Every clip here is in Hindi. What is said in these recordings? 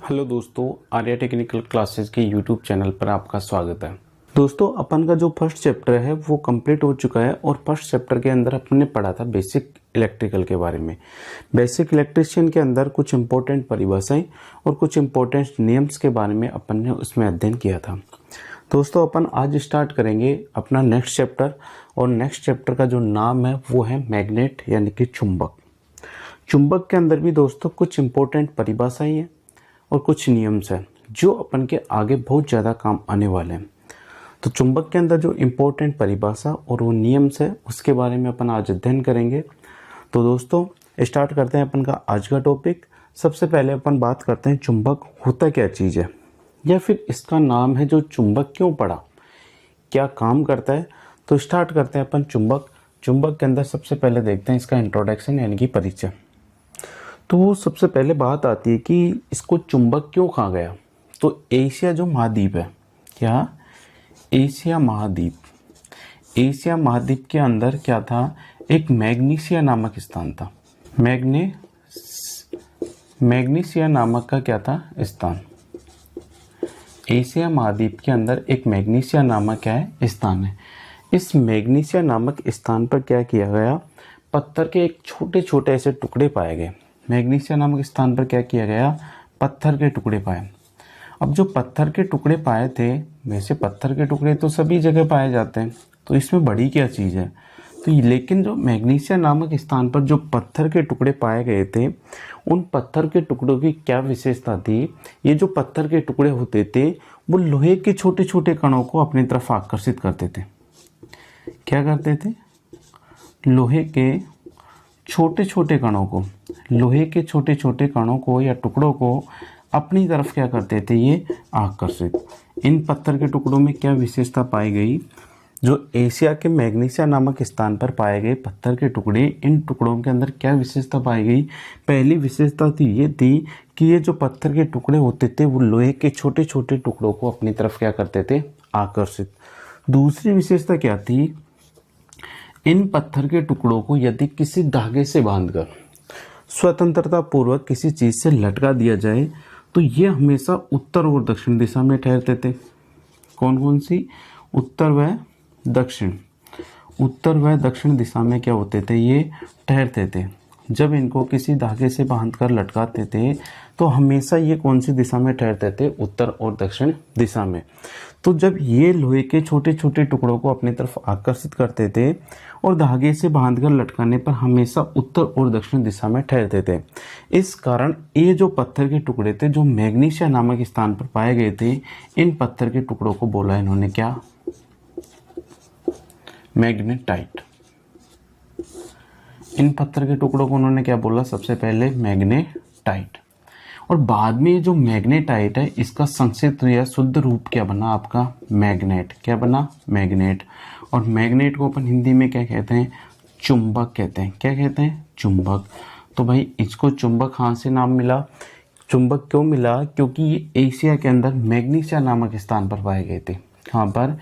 हेलो दोस्तों, आर्या टेक्निकल क्लासेस के यूट्यूब चैनल पर आपका स्वागत है। दोस्तों, अपन का जो फर्स्ट चैप्टर है वो कंप्लीट हो चुका है और फर्स्ट चैप्टर के अंदर अपन ने पढ़ा था बेसिक इलेक्ट्रिकल के बारे में। बेसिक इलेक्ट्रिशियन के अंदर कुछ इंपॉर्टेंट परिभाषाएं और कुछ इंपॉर्टेंट नियम्स के बारे में अपन ने उसमें अध्ययन किया था। दोस्तों, अपन आज स्टार्ट करेंगे अपना नेक्स्ट चैप्टर और नेक्स्ट चैप्टर का जो नाम है वो है मैग्नेट यानी कि चुंबक। चुंबक के अंदर भी दोस्तों कुछ इंपॉर्टेंट परिभाषाएं हैं और कुछ नियम्स हैं जो अपन के आगे बहुत ज़्यादा काम आने वाले हैं। तो चुंबक के अंदर जो इम्पोर्टेंट परिभाषा और वो नियम्स है उसके बारे में अपन आज अध्ययन करेंगे। तो दोस्तों, स्टार्ट करते हैं अपन का आज का टॉपिक। सबसे पहले अपन बात करते हैं चुंबक होता क्या चीज़ है, या फिर इसका नाम है जो चुंबक क्यों पड़ा, क्या काम करता है। तो स्टार्ट करते हैं अपन चुंबक के अंदर सबसे पहले देखते हैं इसका इंट्रोडक्शन यानी कि परिचय। तो सबसे पहले बात आती है कि इसको चुंबक क्यों कहा गया। तो एशिया जो महाद्वीप है, क्या एशिया महाद्वीप के अंदर क्या था, एक मैग्नीसिया नामक स्थान था। मैग्नीसिया नामक का क्या था स्थान। एशिया महाद्वीप के अंदर एक मैग्नीसिया नामक क्या है स्थान है। इस मैग्नीसिया नामक स्थान पर क्या किया गया, पत्थर के एक छोटे छोटे ऐसे टुकड़े पाए गए। मैग्नीसिया नामक स्थान पर क्या किया गया, पत्थर के टुकड़े पाए। अब जो पत्थर के टुकड़े पाए थे, वैसे पत्थर के टुकड़े तो सभी जगह पाए जाते हैं, तो इसमें बड़ी क्या चीज़ है। तो लेकिन जो मैग्नीसिया नामक स्थान पर जो पत्थर के टुकड़े पाए गए थे, उन पत्थर के टुकड़ों की क्या विशेषता थी। ये जो पत्थर के टुकड़े होते थे वो लोहे के छोटे छोटे कणों को अपनी तरफ आकर्षित करते थे। क्या करते थे, लोहे के छोटे छोटे कणों को या टुकड़ों को अपनी तरफ क्या करते थे, ये आकर्षित। इन पत्थर के टुकड़ों में क्या विशेषता पाई गई, जो एशिया के मैग्नीसिया नामक स्थान पर पाए गए पत्थर के टुकड़े, इन टुकड़ों के अंदर क्या विशेषता पाई गई। पहली विशेषता तो ये थी कि ये जो पत्थर के टुकड़े होते थे वो लोहे के छोटे छोटे टुकड़ों को अपनी तरफ क्या करते थे, आकर्षित। दूसरी विशेषता क्या थी, इन पत्थर के टुकड़ों को यदि किसी धागे से बांधकर स्वतंत्रता पूर्वक किसी चीज से लटका दिया जाए तो ये हमेशा उत्तर और दक्षिण दिशा में ठहरते थे। कौन कौन सी, उत्तर व दक्षिण दिशा में क्या होते थे, ये ठहरते थे। जब इनको किसी धागे से बांधकर लटकाते थे तो हमेशा ये कौन सी दिशा में ठहरते थे, उत्तर और दक्षिण दिशा में। तो जब ये लोहे के छोटे छोटे टुकड़ों को अपनी तरफ आकर्षित करते थे और धागे से बांधकर लटकाने पर हमेशा उत्तर और दक्षिण दिशा में ठहरते थे। इस कारण ये जो पत्थर के टुकड़े थे जो मैग्नीसिया नामक स्थान पर पाए गए थे, इन पत्थर के टुकड़ों को बोला इन्होंने क्या, मैग्नेटाइट। इन पत्थर के टुकड़ों को उन्होंने क्या बोला, सबसे पहले मैग्नेटाइट। और बाद में ये जो मैग्नेटाइट है इसका संक्षिप्त या शुद्ध रूप क्या बना आपका, मैग्नेट। क्या बना, मैग्नेट। और मैग्नेट को अपन हिंदी में क्या कहते हैं, चुंबक कहते हैं। क्या कहते हैं, चुंबक। तो भाई इसको चुंबक कहाँ से नाम मिला, चुंबक क्यों मिला, क्योंकि ये एशिया के अंदर मैग्नीसिया नामक स्थान पर पाए गए थे। कहाँ पर,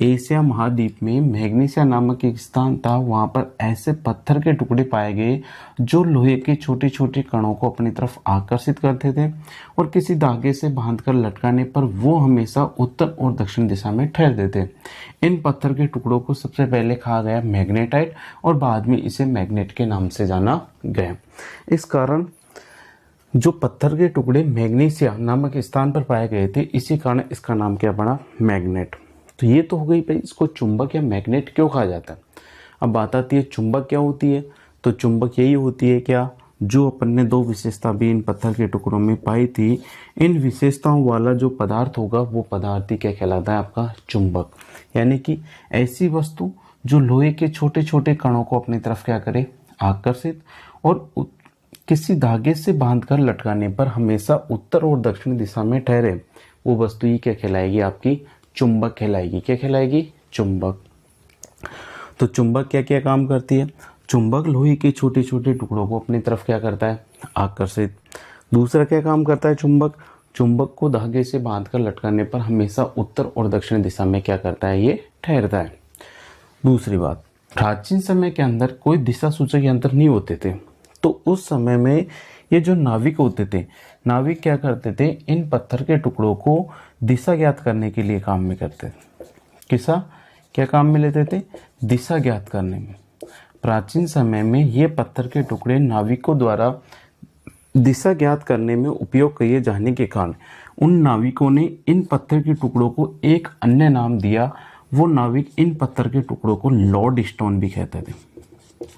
एशिया महाद्वीप में मैग्नीसिया नामक एक स्थान था, वहाँ पर ऐसे पत्थर के टुकड़े पाए गए जो लोहे के छोटे छोटे कणों को अपनी तरफ आकर्षित करते थे और किसी धागे से बांधकर लटकाने पर वो हमेशा उत्तर और दक्षिण दिशा में ठहरते थे। इन पत्थर के टुकड़ों को सबसे पहले कहा गया मैग्नेटाइट और बाद में इसे मैग्नेट के नाम से जाना गया। इस कारण जो पत्थर के टुकड़े मैग्नीसिया नामक स्थान पर पाए गए थे, इसी कारण इसका नाम क्या पड़ा, मैग्नेट। तो ये तो हो गई भाई इसको चुंबक या मैग्नेट क्यों कहा जाता है। अब बात आती है चुंबक क्या होती है। तो चुंबक यही होती है क्या, जो अपन ने दो विशेषता भी इन पत्थर के टुकड़ों में पाई थी, इन विशेषताओं वाला जो पदार्थ होगा वो पदार्थ ही क्या कहलाता है, आपका चुंबक। यानी कि ऐसी वस्तु जो लोहे के छोटे छोटे कणों को अपनी तरफ क्या करे, आकर्षित, और किसी धागे से बांधकर लटकाने पर हमेशा उत्तर और दक्षिण दिशा में ठहरे, वो वस्तु ही क्या कहलाएगी, आपकी चुंबक कहलाएगी। क्या कहलाएगी, चुंबक। तो चुंबक क्या क्या काम करती है, चुंबक लोहे के छोटे छोटे टुकड़ों को अपनी तरफ क्या करता है, आकर्षित। दूसरा क्या काम करता है चुंबक को धागे से बांधकर लटकाने पर हमेशा उत्तर और दक्षिण दिशा में क्या करता है, ये ठहरता है। दूसरी बात, प्राचीन समय के अंदर कोई दिशा सूचक यंत्र नहीं होते थे, तो उस समय में ये जो नाविक होते थे, नाविक क्या करते थे, इन पत्थर के टुकड़ों को दिशा ज्ञात करने के लिए काम में करते थे। किसा क्या काम में लेते थे? दिशा ज्ञात करने में। प्राचीन समय में ये पत्थर के टुकड़े नाविकों द्वारा दिशा ज्ञात करने में उपयोग किए जाने के कारण उन नाविकों ने इन पत्थर के टुकड़ों को एक अन्य नाम दिया। वो नाविक इन पत्थर के टुकड़ों को लॉर्ड स्टोन भी कहते थे।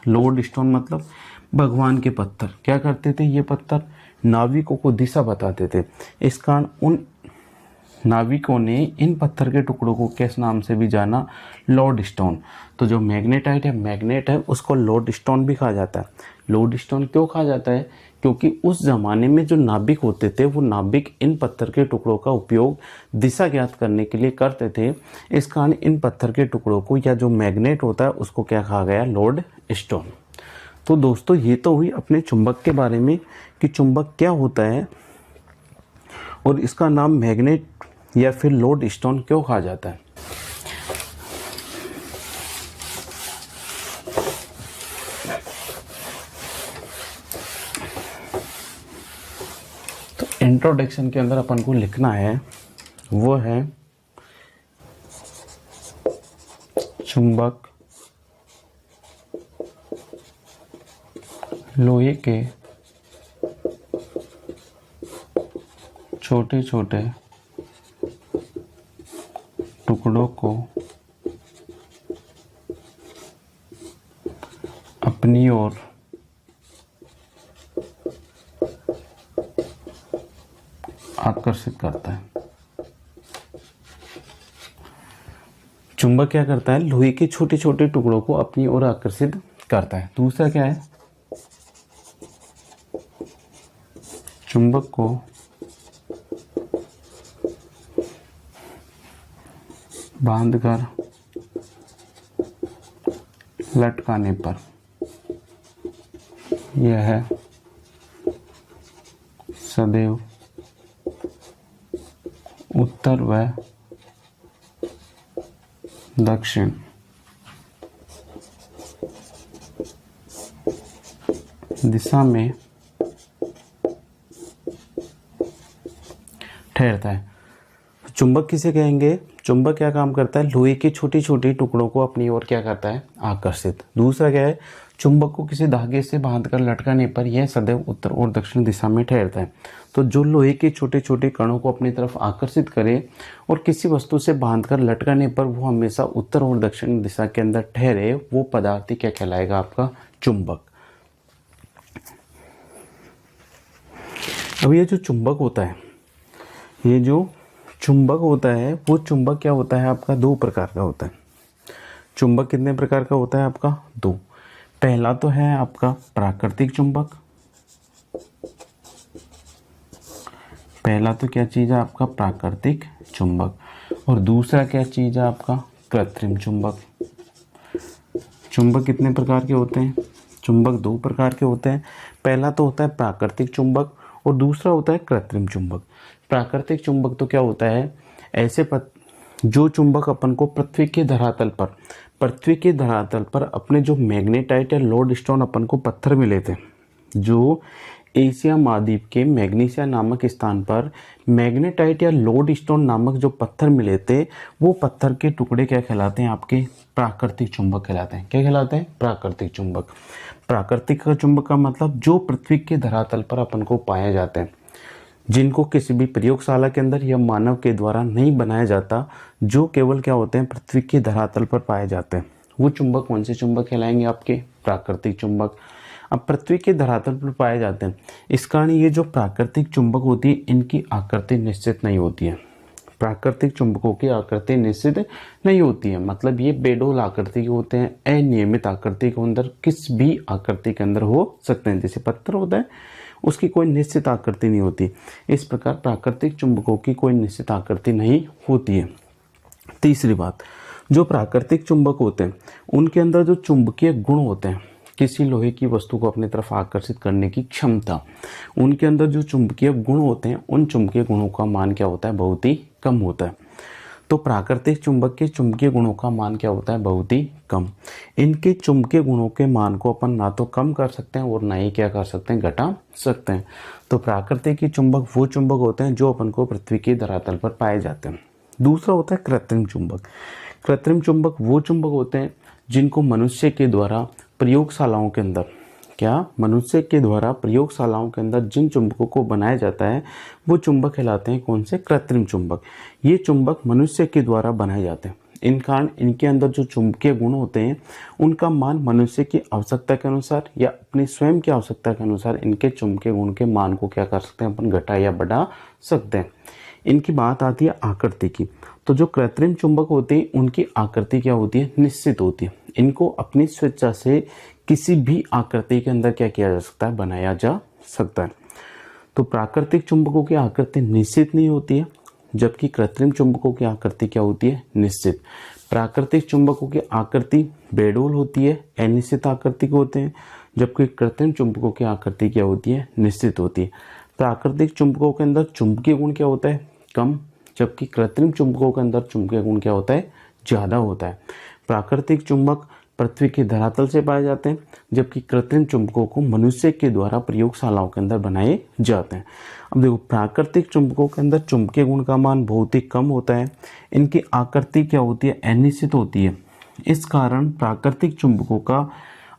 लॉर्ड स्टोन मतलब भगवान के पत्थर। क्या करते थे ये पत्थर? नाविकों को दिशा बताते थे। इस कारण उन नाविकों ने इन पत्थर के टुकड़ों को किस नाम से भी जाना? Lord stone. तो जो मैग्नेटाइट है, मैग्नेट है, उसको लॉर्ड स्टोन भी कहा जाता है। लॉर्ड स्टोन क्यों कहा जाता है? क्योंकि उस ज़माने में जो नाविक होते थे वो नाविक इन पत्थर के टुकड़ों का उपयोग दिशा ज्ञात करने के लिए करते थे। इस कारण इन पत्थर के टुकड़ों को या जो मैग्नेट होता है उसको क्या कहा गया? Lord stone. तो दोस्तों ये तो हुई अपने चुंबक के बारे में कि चुंबक क्या होता है और इसका नाम मैग्नेट या फिर लॉर्ड स्टोन क्यों कहा जाता है। तो इंट्रोडक्शन के अंदर अपन को लिखना है वो है चुंबक लोहे के छोटे छोटे टुकड़ों को अपनी ओर आकर्षित करता है। चुंबक क्या करता है? लोहे के छोटे छोटे टुकड़ों को अपनी ओर आकर्षित करता है। दूसरा क्या है? चुंबक को बांधकर लटकाने पर यह सदैव उत्तर व दक्षिण दिशा में ठहरता है। चुंबक किसे कहेंगे? चुंबक क्या काम करता है? लोहे के छोटे छोटे टुकड़ों को अपनी ओर क्या करता है? आकर्षित। दूसरा क्या है? चुंबक को किसी धागे से बांधकर लटकाने पर यह सदैव उत्तर और दक्षिण दिशा में ठहरता है। तो जो लोहे के छोटे छोटे कणों को अपनी तरफ आकर्षित करे और किसी वस्तु से बांधकर लटकाने पर वो हमेशा उत्तर और दक्षिण दिशा के अंदर ठहरे, वो पदार्थ क्या कहलाएगा? आपका चुंबक। अब ये जो चुंबक होता है, ये जो चुंबक होता है वो चुंबक क्या होता है? आपका दो प्रकार का होता है। चुंबक कितने प्रकार का होता है? आपका दो। पहला तो है आपका प्राकृतिक चुंबक। पहला तो क्या चीज़ है? आपका प्राकृतिक चुंबक। और दूसरा क्या चीज़ है? आपका कृत्रिम चुंबक। चुंबक कितने प्रकार के होते हैं? चुंबक दो प्रकार के होते हैं। पहला तो होता है प्राकृतिक चुंबक और दूसरा होता है कृत्रिम चुंबक। प्राकृतिक चुंबक तो क्या होता है? ऐसे जो चुंबक अपन को पृथ्वी के धरातल पर अपने जो मैग्नेटाइट या लॉर्ड स्टोन अपन को पत्थर मिले थे, जो एशिया महाद्वीप के मैग्नीशिया नामक स्थान पर मैग्नेटाइट या लॉर्ड स्टोन नामक जो पत्थर मिले थे, वो पत्थर के टुकड़े क्या कहलाते हैं? आपके प्राकृतिक चुंबक कहलाते हैं। क्या कहलाते हैं? प्राकृतिक चुंबक। प्राकृतिक का चुंबक का मतलब जो पृथ्वी के धरातल पर अपन को पाए जाते हैं, जिनको किसी भी प्रयोगशाला के अंदर या मानव के द्वारा नहीं बनाया जाता, जो केवल क्या होते हैं? पृथ्वी के धरातल पर पाए जाते हैं, वो चुंबक कौन से चुंबक कहलाएंगे? आपके प्राकृतिक चुंबक। अब पृथ्वी के धरातल पर पाए जाते हैं, इस कारण ये जो प्राकृतिक चुंबक होती है इनकी आकृति निश्चित नहीं होती है। प्राकृतिक चुंबकों की आकृति निश्चित नहीं होती है, मतलब ये बेडोल आकृति के होते हैं, अनियमित आकृति के अंदर किस भी आकृति के अंदर हो सकते हैं। जैसे पत्थर होता है उसकी कोई निश्चित आकृति नहीं होती, इस प्रकार प्राकृतिक चुंबकों की कोई निश्चित आकृति नहीं होती है। तीसरी बात, जो प्राकृतिक चुंबक होते हैं उनके अंदर जो चुंबकीय गुण होते हैं, किसी लोहे की वस्तु को अपनी तरफ आकर्षित करने की क्षमता, उनके अंदर जो चुंबकीय गुण होते हैं उन चुंबकीय गुणों का मान क्या होता है? बहुत ही कम होता है। तो प्राकृतिक चुंबक के चुंबकीय गुणों का मान क्या होता है, बहुत ही कम। इनके चुंबकीय गुणों के मान को अपन ना तो कम कर सकते हैं और ना ही क्या कर सकते हैं, घटा सकते हैं। तो प्राकृतिक के चुंबक वो चुंबक होते हैं जो अपन को पृथ्वी के धरातल पर पाए जाते हैं। दूसरा होता है कृत्रिम चुंबक। कृत्रिम चुंबक वो चुंबक होते हैं जिनको मनुष्य के द्वारा प्रयोगशालाओं के अंदर, क्या मनुष्य के द्वारा प्रयोगशालाओं के अंदर जिन चुंबकों को बनाया जाता है वो चुंबक कहलाते हैं कौन से, कृत्रिम चुंबक। ये चुंबक मनुष्य के द्वारा बनाए जाते हैं। इन कारण इनके अंदर जो चुंबकीय गुण होते हैं उनका मान मनुष्य की आवश्यकता के अनुसार या अपनी स्वयं की आवश्यकता के अनुसार इनके चुंबकीय गुण के मान को क्या कर सकते हैं, अपन घटा या बढ़ा सकते हैं। इनकी बात आती है आकृति की। तो जो कृत्रिम चुंबक होते हैं उनकी आकृति क्या होती है, निश्चित होती है। इनको अपनी स्वेच्छा से किसी भी आकृति के अंदर क्या किया जा सकता है, बनाया जा सकता है। तो प्राकृतिक चुंबकों की आकृति निश्चित नहीं होती है, जबकि कृत्रिम चुंबकों की आकृति क्या होती है, निश्चित। प्राकृतिक चुंबकों की आकृति बेडोल होती है, अनिश्चित आकृति के होते हैं, जबकि कृत्रिम चुंबकों की आकृति क्या होती है, निश्चित होती है। प्राकृतिक चुंबकों के अंदर चुंबकीय गुण क्या होता है, कम, जबकि कृत्रिम चुंबकों के अंदर चुंबकीय गुण क्या होता है, ज़्यादा होता है। प्राकृतिक चुंबक पृथ्वी के धरातल से पाए जाते हैं, जबकि कृत्रिम चुंबकों को मनुष्य के द्वारा प्रयोगशालाओं के अंदर बनाए जाते हैं। अब देखो, प्राकृतिक चुंबकों के अंदर चुंबकीय गुण का मान बहुत ही कम होता है। इनकी आकृति क्या होती है, अनिश्चित होती है। इस कारण प्राकृतिक चुंबकों का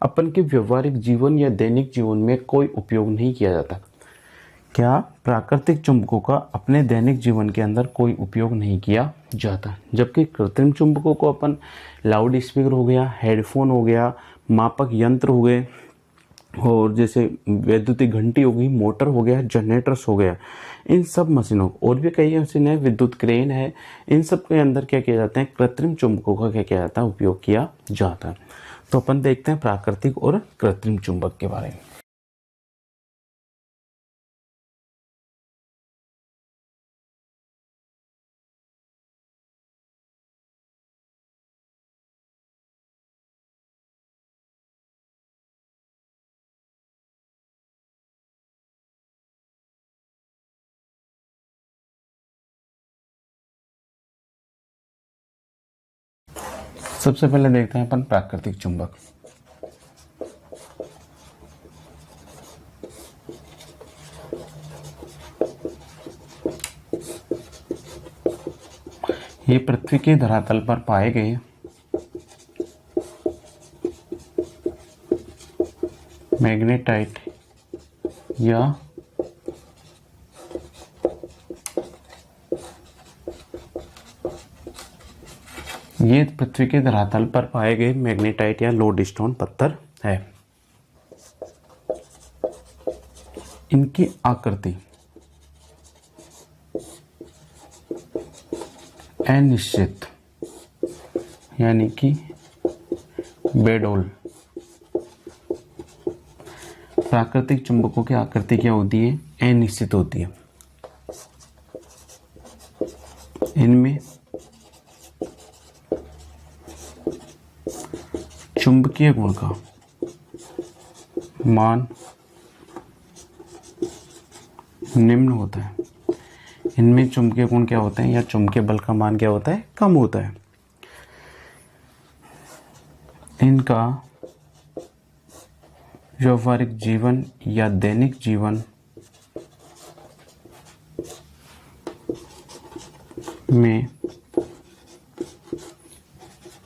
अपन के व्यवहारिक जीवन या दैनिक जीवन में कोई उपयोग नहीं किया जाता। क्या प्राकृतिक चुंबकों का अपने दैनिक जीवन के अंदर कोई उपयोग नहीं किया जाता, जबकि कृत्रिम चुंबकों को अपन लाउड स्पीकर हो गया, हेडफोन हो गया, मापक यंत्र हो गए, और जैसे वैद्युतिक घंटी हो गई, मोटर हो गया, जनरेटर्स हो गया, इन सब मशीनों, और भी कई मशीन है, विद्युत क्रेन है, इन सब के अंदर क्या किया जाता है, कृत्रिम चुंबकों का क्या किया जाता है, उपयोग किया जाता है। तो अपन देखते हैं प्राकृतिक और कृत्रिम चुंबक के बारे में। सबसे पहले देखते हैं अपन प्राकृतिक चुंबक। ये पृथ्वी के धरातल पर पाए गए मैग्नेटाइट या ये पृथ्वी के धरातल पर पाए गए मैग्नेटाइट या लोडस्टोन पत्थर है। इनकी आकृति अनिश्चित यानी कि बेडोल। प्राकृतिक चुंबकों की आकृति क्या होती है, अनिश्चित होती है। इनमें चुंबकीय गुण का मान निम्न होता है। इनमें चुंबकीय गुण क्या होते हैं या चुंबकीय बल का मान क्या होता है, कम होता है। इनका व्यवहारिक जीवन या दैनिक जीवन में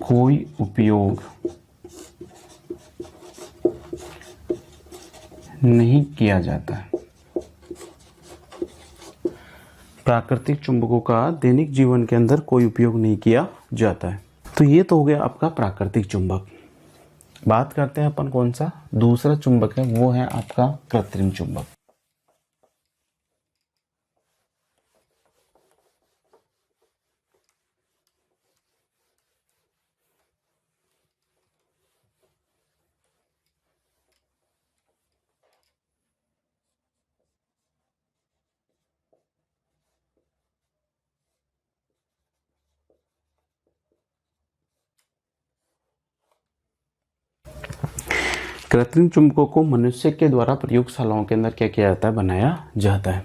कोई उपयोग नहीं किया जाता है। प्राकृतिक चुंबकों का दैनिक जीवन के अंदर कोई उपयोग नहीं किया जाता है। तो ये तो हो गया आपका प्राकृतिक चुंबक। बात करते हैं अपन कौन सा दूसरा चुंबक है, वो है आपका कृत्रिम चुंबक। कृत्रिम चुंबकों को मनुष्य के द्वारा प्रयोगशालाओं के अंदर क्या किया जाता है, बनाया जाता है।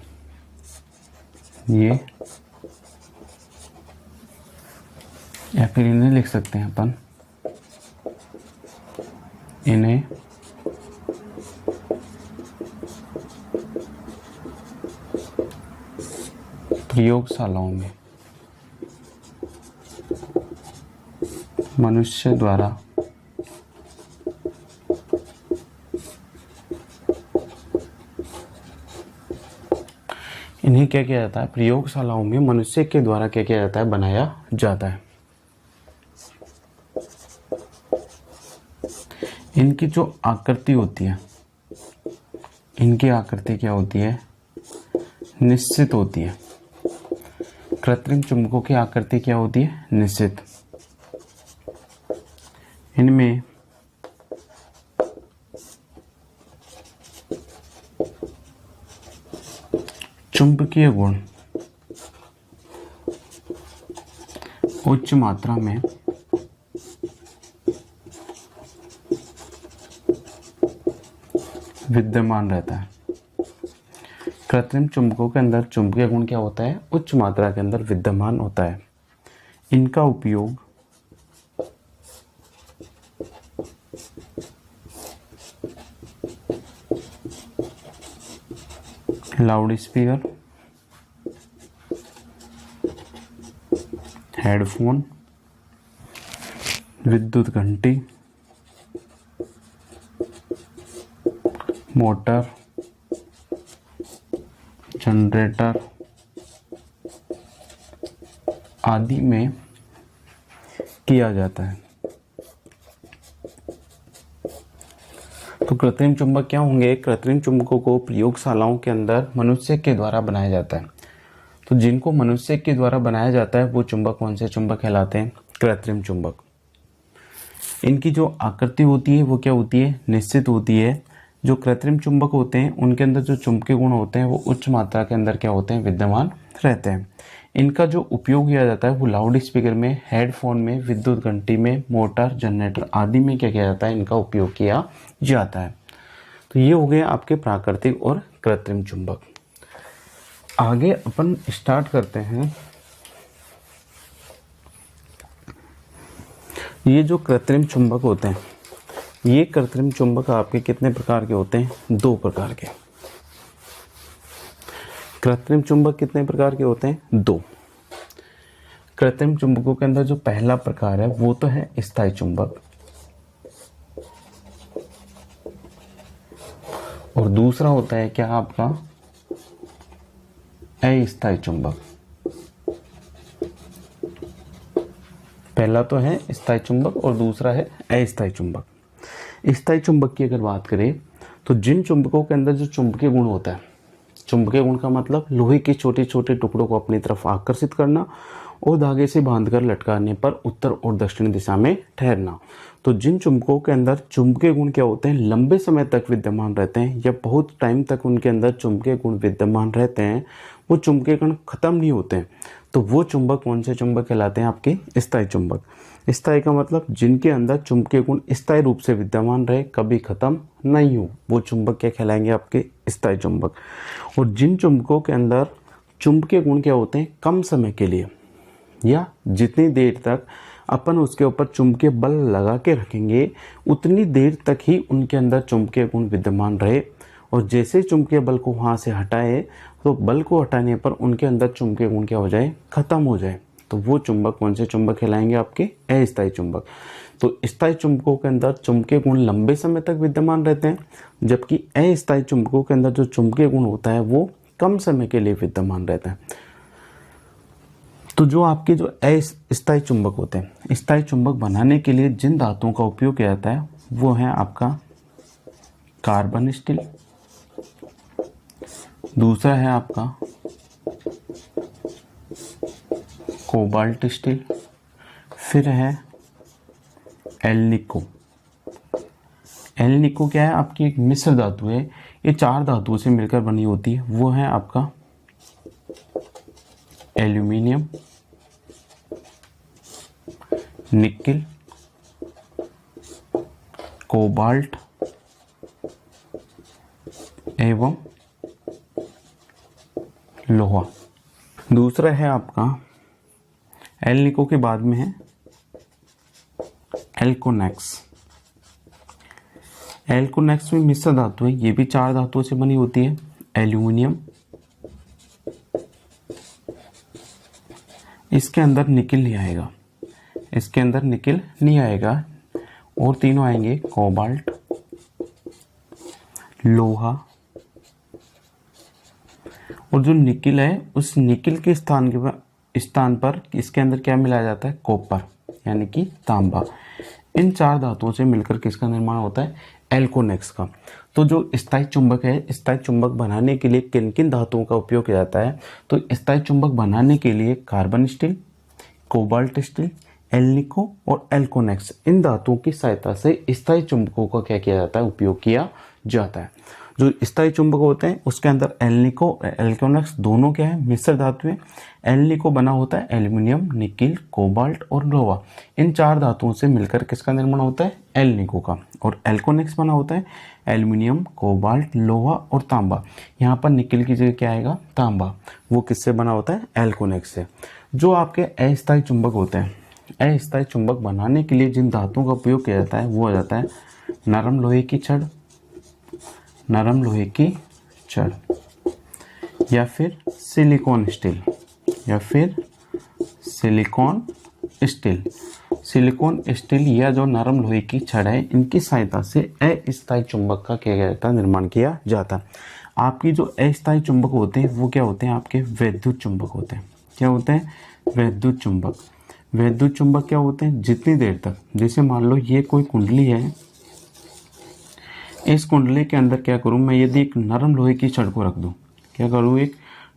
ये या फिर इन्हें लिख सकते हैं अपन, इन्हें प्रयोगशालाओं में मनुष्य द्वारा इन्हें क्या किया जाता है, प्रयोगशालाओं में मनुष्य के द्वारा क्या किया जाता है, बनाया जाता है। इनकी जो आकृति होती है, इनकी आकृति क्या होती है, निश्चित होती है। कृत्रिम चुंबकों की आकृति क्या होती है, निश्चित। इनमें चुंबकीय गुण उच्च मात्रा में विद्यमान रहता है। कृत्रिम चुंबकों के अंदर चुंबकीय गुण क्या होता है, उच्च मात्रा के अंदर विद्यमान होता है। इनका उपयोग लाउड स्पीकर, हेडफोन, विद्युत घंटी, मोटर, जनरेटर आदि में किया जाता है। तो कृत्रिम चुंबक क्या होंगे, कृत्रिम चुंबकों को प्रयोगशालाओं के अंदर मनुष्य के द्वारा बनाया जाता है। तो जिनको मनुष्य के द्वारा बनाया जाता है वो चुंबक कौन से चुंबक कहलाते हैं, कृत्रिम चुंबक। इनकी जो आकृति होती है वो क्या होती है, निश्चित होती है। जो कृत्रिम चुंबक होते हैं उनके अंदर जो चुंबकीय गुण होते हैं वो उच्च मात्रा के अंदर क्या होते हैं, विद्यमान रहते हैं। इनका जो उपयोग किया जाता है वो लाउड स्पीकर में, हेडफोन में, विद्युत घंटी में, मोटर, जनरेटर आदि में क्या किया जाता है, इनका उपयोग किया जाता है। तो ये हो गए आपके प्राकृतिक और कृत्रिम चुंबक। आगे अपन स्टार्ट करते हैं। ये जो कृत्रिम चुंबक होते हैं, ये कृत्रिम चुंबक आपके कितने प्रकार के होते हैं, 2 प्रकार के। कृत्रिम चुंबक कितने प्रकार के होते हैं, 2। कृत्रिम चुंबकों के अंदर जो पहला प्रकार है वो तो है स्थायी चुंबक, और दूसरा होता है क्या आपका, अस्थायी चुंबक। पहला तो है स्थायी चुंबक और दूसरा है अस्थायी चुंबक। स्थायी चुंबक की अगर बात करें तो जिन चुंबकों के अंदर जो चुंबकीय गुण होता है, चुंबकीय गुण का मतलब लोहे के छोटे छोटे टुकड़ों को अपनी तरफ आकर्षित करना और धागे से बांधकर लटकाने पर उत्तर और दक्षिण दिशा में ठहरना। तो जिन चुंबकों के अंदर चुंबकीय गुण क्या होते हैं, लंबे समय तक विद्यमान रहते हैं या बहुत टाइम तक उनके अंदर चुंबकीय गुण विद्यमान रहते हैं, वो चुंबकीय कण खत्म नहीं होते हैं, तो वो चुंबक कौन से चुंबक कहलाते हैं, आपके स्थायी चुंबक। स्थायी का मतलब जिनके अंदर चुंबकीय गुण स्थायी रूप से विद्यमान रहे, कभी खत्म नहीं हो, वो चुंबक क्या कहलाएंगे, आपके स्थायी चुंबक। और जिन चुंबकों के अंदर चुंबकीय गुण क्या होते हैं, कम समय के लिए या जितनी देर तक अपन उसके ऊपर चुंबकीय बल लगा के रखेंगे उतनी देर तक ही उनके अंदर चुंबकीय गुण विद्यमान रहे, और जैसे चुंबकीय बल को वहाँ से हटाए तो बल को हटाने पर उनके अंदर चुंबकीय गुण क्या हो जाए, खत्म हो जाए, तो वो चुंबक कौन से चुंबक कहलाएंगे, आपके अस्थायी चुंबक। तो स्थायी चुंबकों के अंदर चुंबकीय गुण लंबे समय तक विद्यमान रहते हैं, जबकि अस्थायी चुंबकों के अंदर जो चुंबकीय गुण होता है वो कम समय के लिए विद्यमान रहता है। तो जो आपके जो अस्थायी चुंबक होते हैं, स्थायी चुंबक बनाने के लिए जिन धातुओं का उपयोग किया जाता है वो है आपका कार्बन स्टील, दूसरा है आपका कोबाल्ट स्टील, फिर है एल्निको। एल्निको क्या है, आपकी एक मिश्र धातु है, ये 4 धातुओं से मिलकर बनी होती है। वो है आपका एल्यूमिनियम, निकेल, कोबाल्ट एवं लोहा। दूसरा है आपका एल्निको के बाद में है एल्कोनेक्स। एल्कोनेक्स में मिश्र धातु है, ये भी 4 धातुओं से बनी होती है, एल्यूमिनियम, इसके अंदर निकिल नहीं आएगा, इसके अंदर निकिल नहीं आएगा, और तीनों आएंगे कोबाल्ट, लोहा, और जो निकिल है उस निकिल के स्थान पर इसके अंदर क्या मिलाया जाता है, कॉपर यानी कि तांबा। इन 4 धातुओं से मिलकर किसका निर्माण होता है, एल्कोनेक्स का। तो जो स्थायी चुंबक है, स्थायी चुंबक बनाने के लिए किन किन धातुओं का उपयोग किया जाता है, तो स्थायी चुंबक बनाने के लिए carbon steel, cobalt steel, alnico और एल्कोनेक्स, इन धातुओं की सहायता से स्थायी चुंबकों का क्या किया जाता है, उपयोग किया जाता है। जो स्थायी चुंबक होते हैं उसके अंदर एल्निको और एल्कोनेक्स दोनों क्या है, मिश्र धातु है। एल्निको बना होता है एल्यूमिनियम, निकिल, कोबाल्ट और लोहा, इन 4 धातुओं से मिलकर किसका निर्माण होता है, एल्निको का। और एल्कोनेक्स बना होता है एल्यूमिनियम, कोबाल्ट, लोहा और तांबा। यहाँ पर निकिल की जगह क्या आएगा, तांबा, वो किससे बना होता है, एल्कोनेक्स से। जो आपके अस्थायी चुंबक होते हैं, अस्थायी चुंबक बनाने के लिए जिन धातुओं का उपयोग किया जाता है वो आ जाता है नरम लोहे की छड़, नरम लोहे की छड़, या फिर सिलिकॉन स्टील, या फिर सिलिकॉन स्टील। सिलिकॉन स्टील या जो नरम लोहे की छड़ है, इनकी सहायता से अस्थायी चुंबक का क्या जाता है, निर्माण किया जाता है। आपकी जो अस्थायी चुंबक होते हैं वो क्या होते हैं, आपके वैद्युत चुंबक होते हैं। क्या होते हैं, वैद्युत चुंबक। वैद्युत चुंबक क्या होते हैं, जितनी देर तक, जैसे मान लो ये कोई कुंडली है, इस कुंडली के अंदर क्या करूं मैं, यदि एक नरम लोहे की छड़ को रख दूं, क्या करूं, एक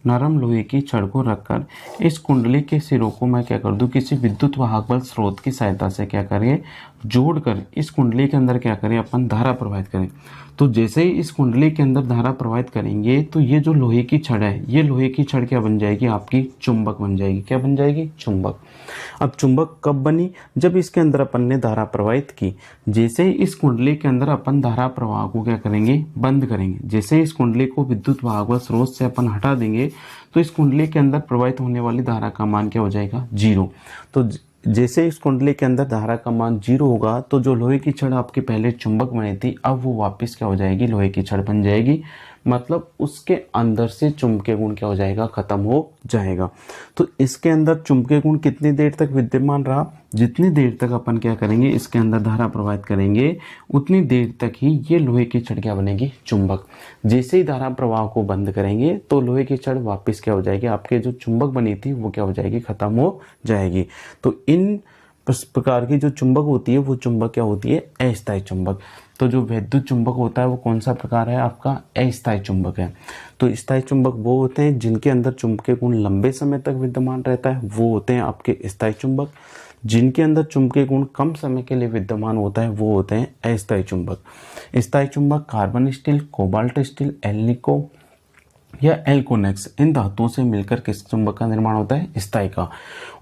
नरम लोहे की छड़ को रखकर इस कुंडली के सिरों को मैं क्या कर दूं, किसी विद्युत वाहक बल स्रोत की सहायता से क्या करें, जोड़कर इस कुंडली के अंदर क्या करें, अपन धारा प्रवाहित करें। तो जैसे ही इस कुंडली के अंदर धारा प्रवाहित करेंगे तो ये जो लोहे की छड़ है, ये लोहे की छड़ क्या बन जाएगी, आपकी चुंबक बन जाएगी। क्या बन जाएगी, चुंबक। अब चुंबक कब बनी, जब इसके अंदर अपन ने धारा प्रवाहित की। जैसे ही इस कुंडली के अंदर अपन धारा प्रवाह को क्या करेंगे, बंद करेंगे, जैसे ही इस कुंडली को विद्युत वाहक स्रोत से अपन हटा देंगे तो इस कुंडली के अंदर प्रवाहित होने वाली धारा का मान क्या हो जाएगा, 0। तो जैसे इस कुंडली के अंदर धारा का मान 0 होगा तो जो लोहे की छड़ आपकी पहले चुंबक बनी थी, अब वो वापस क्या हो जाएगी, लोहे की छड़ बन जाएगी। मतलब उसके अंदर से चुंबकीय गुण क्या हो जाएगा, खत्म हो जाएगा। तो इसके अंदर चुंबकीय गुण कितनी देर तक विद्यमान रहा, जितनी देर तक अपन क्या करेंगे, इसके अंदर धारा प्रवाहित करेंगे, उतनी देर तक ही ये लोहे की छड़ क्या बनेगी, चुंबक। जैसे ही धारा प्रवाह को बंद करेंगे तो लोहे की छड़ वापस क्या हो जाएगी, आपके जो चुंबक बनी थी वो क्या हो जाएगी, खत्म हो जाएगी। तो इन प्रकार की जो चुंबक होती है वो चुंबक क्या होती है, अस्थायी चुंबक। तो जो वैद्युत चुंबक होता है वो कौन सा प्रकार है, आपका अस्थायी चुंबक है। तो स्थायी चुंबक वो होते हैं जिनके अंदर चुंबकीय गुण लंबे समय तक विद्यमान रहता है, वो होते हैं आपके स्थायी चुंबक। जिनके अंदर चुंबकीय गुण कम समय के लिए विद्यमान होता है वो होते हैं अस्थायी चुंबक। स्थायी चुंबक carbon steel, cobalt steel, alnico या एल्कोनेक्स, इन धातुओं से मिलकर किस चुंबक का निर्माण होता है, स्थायी का।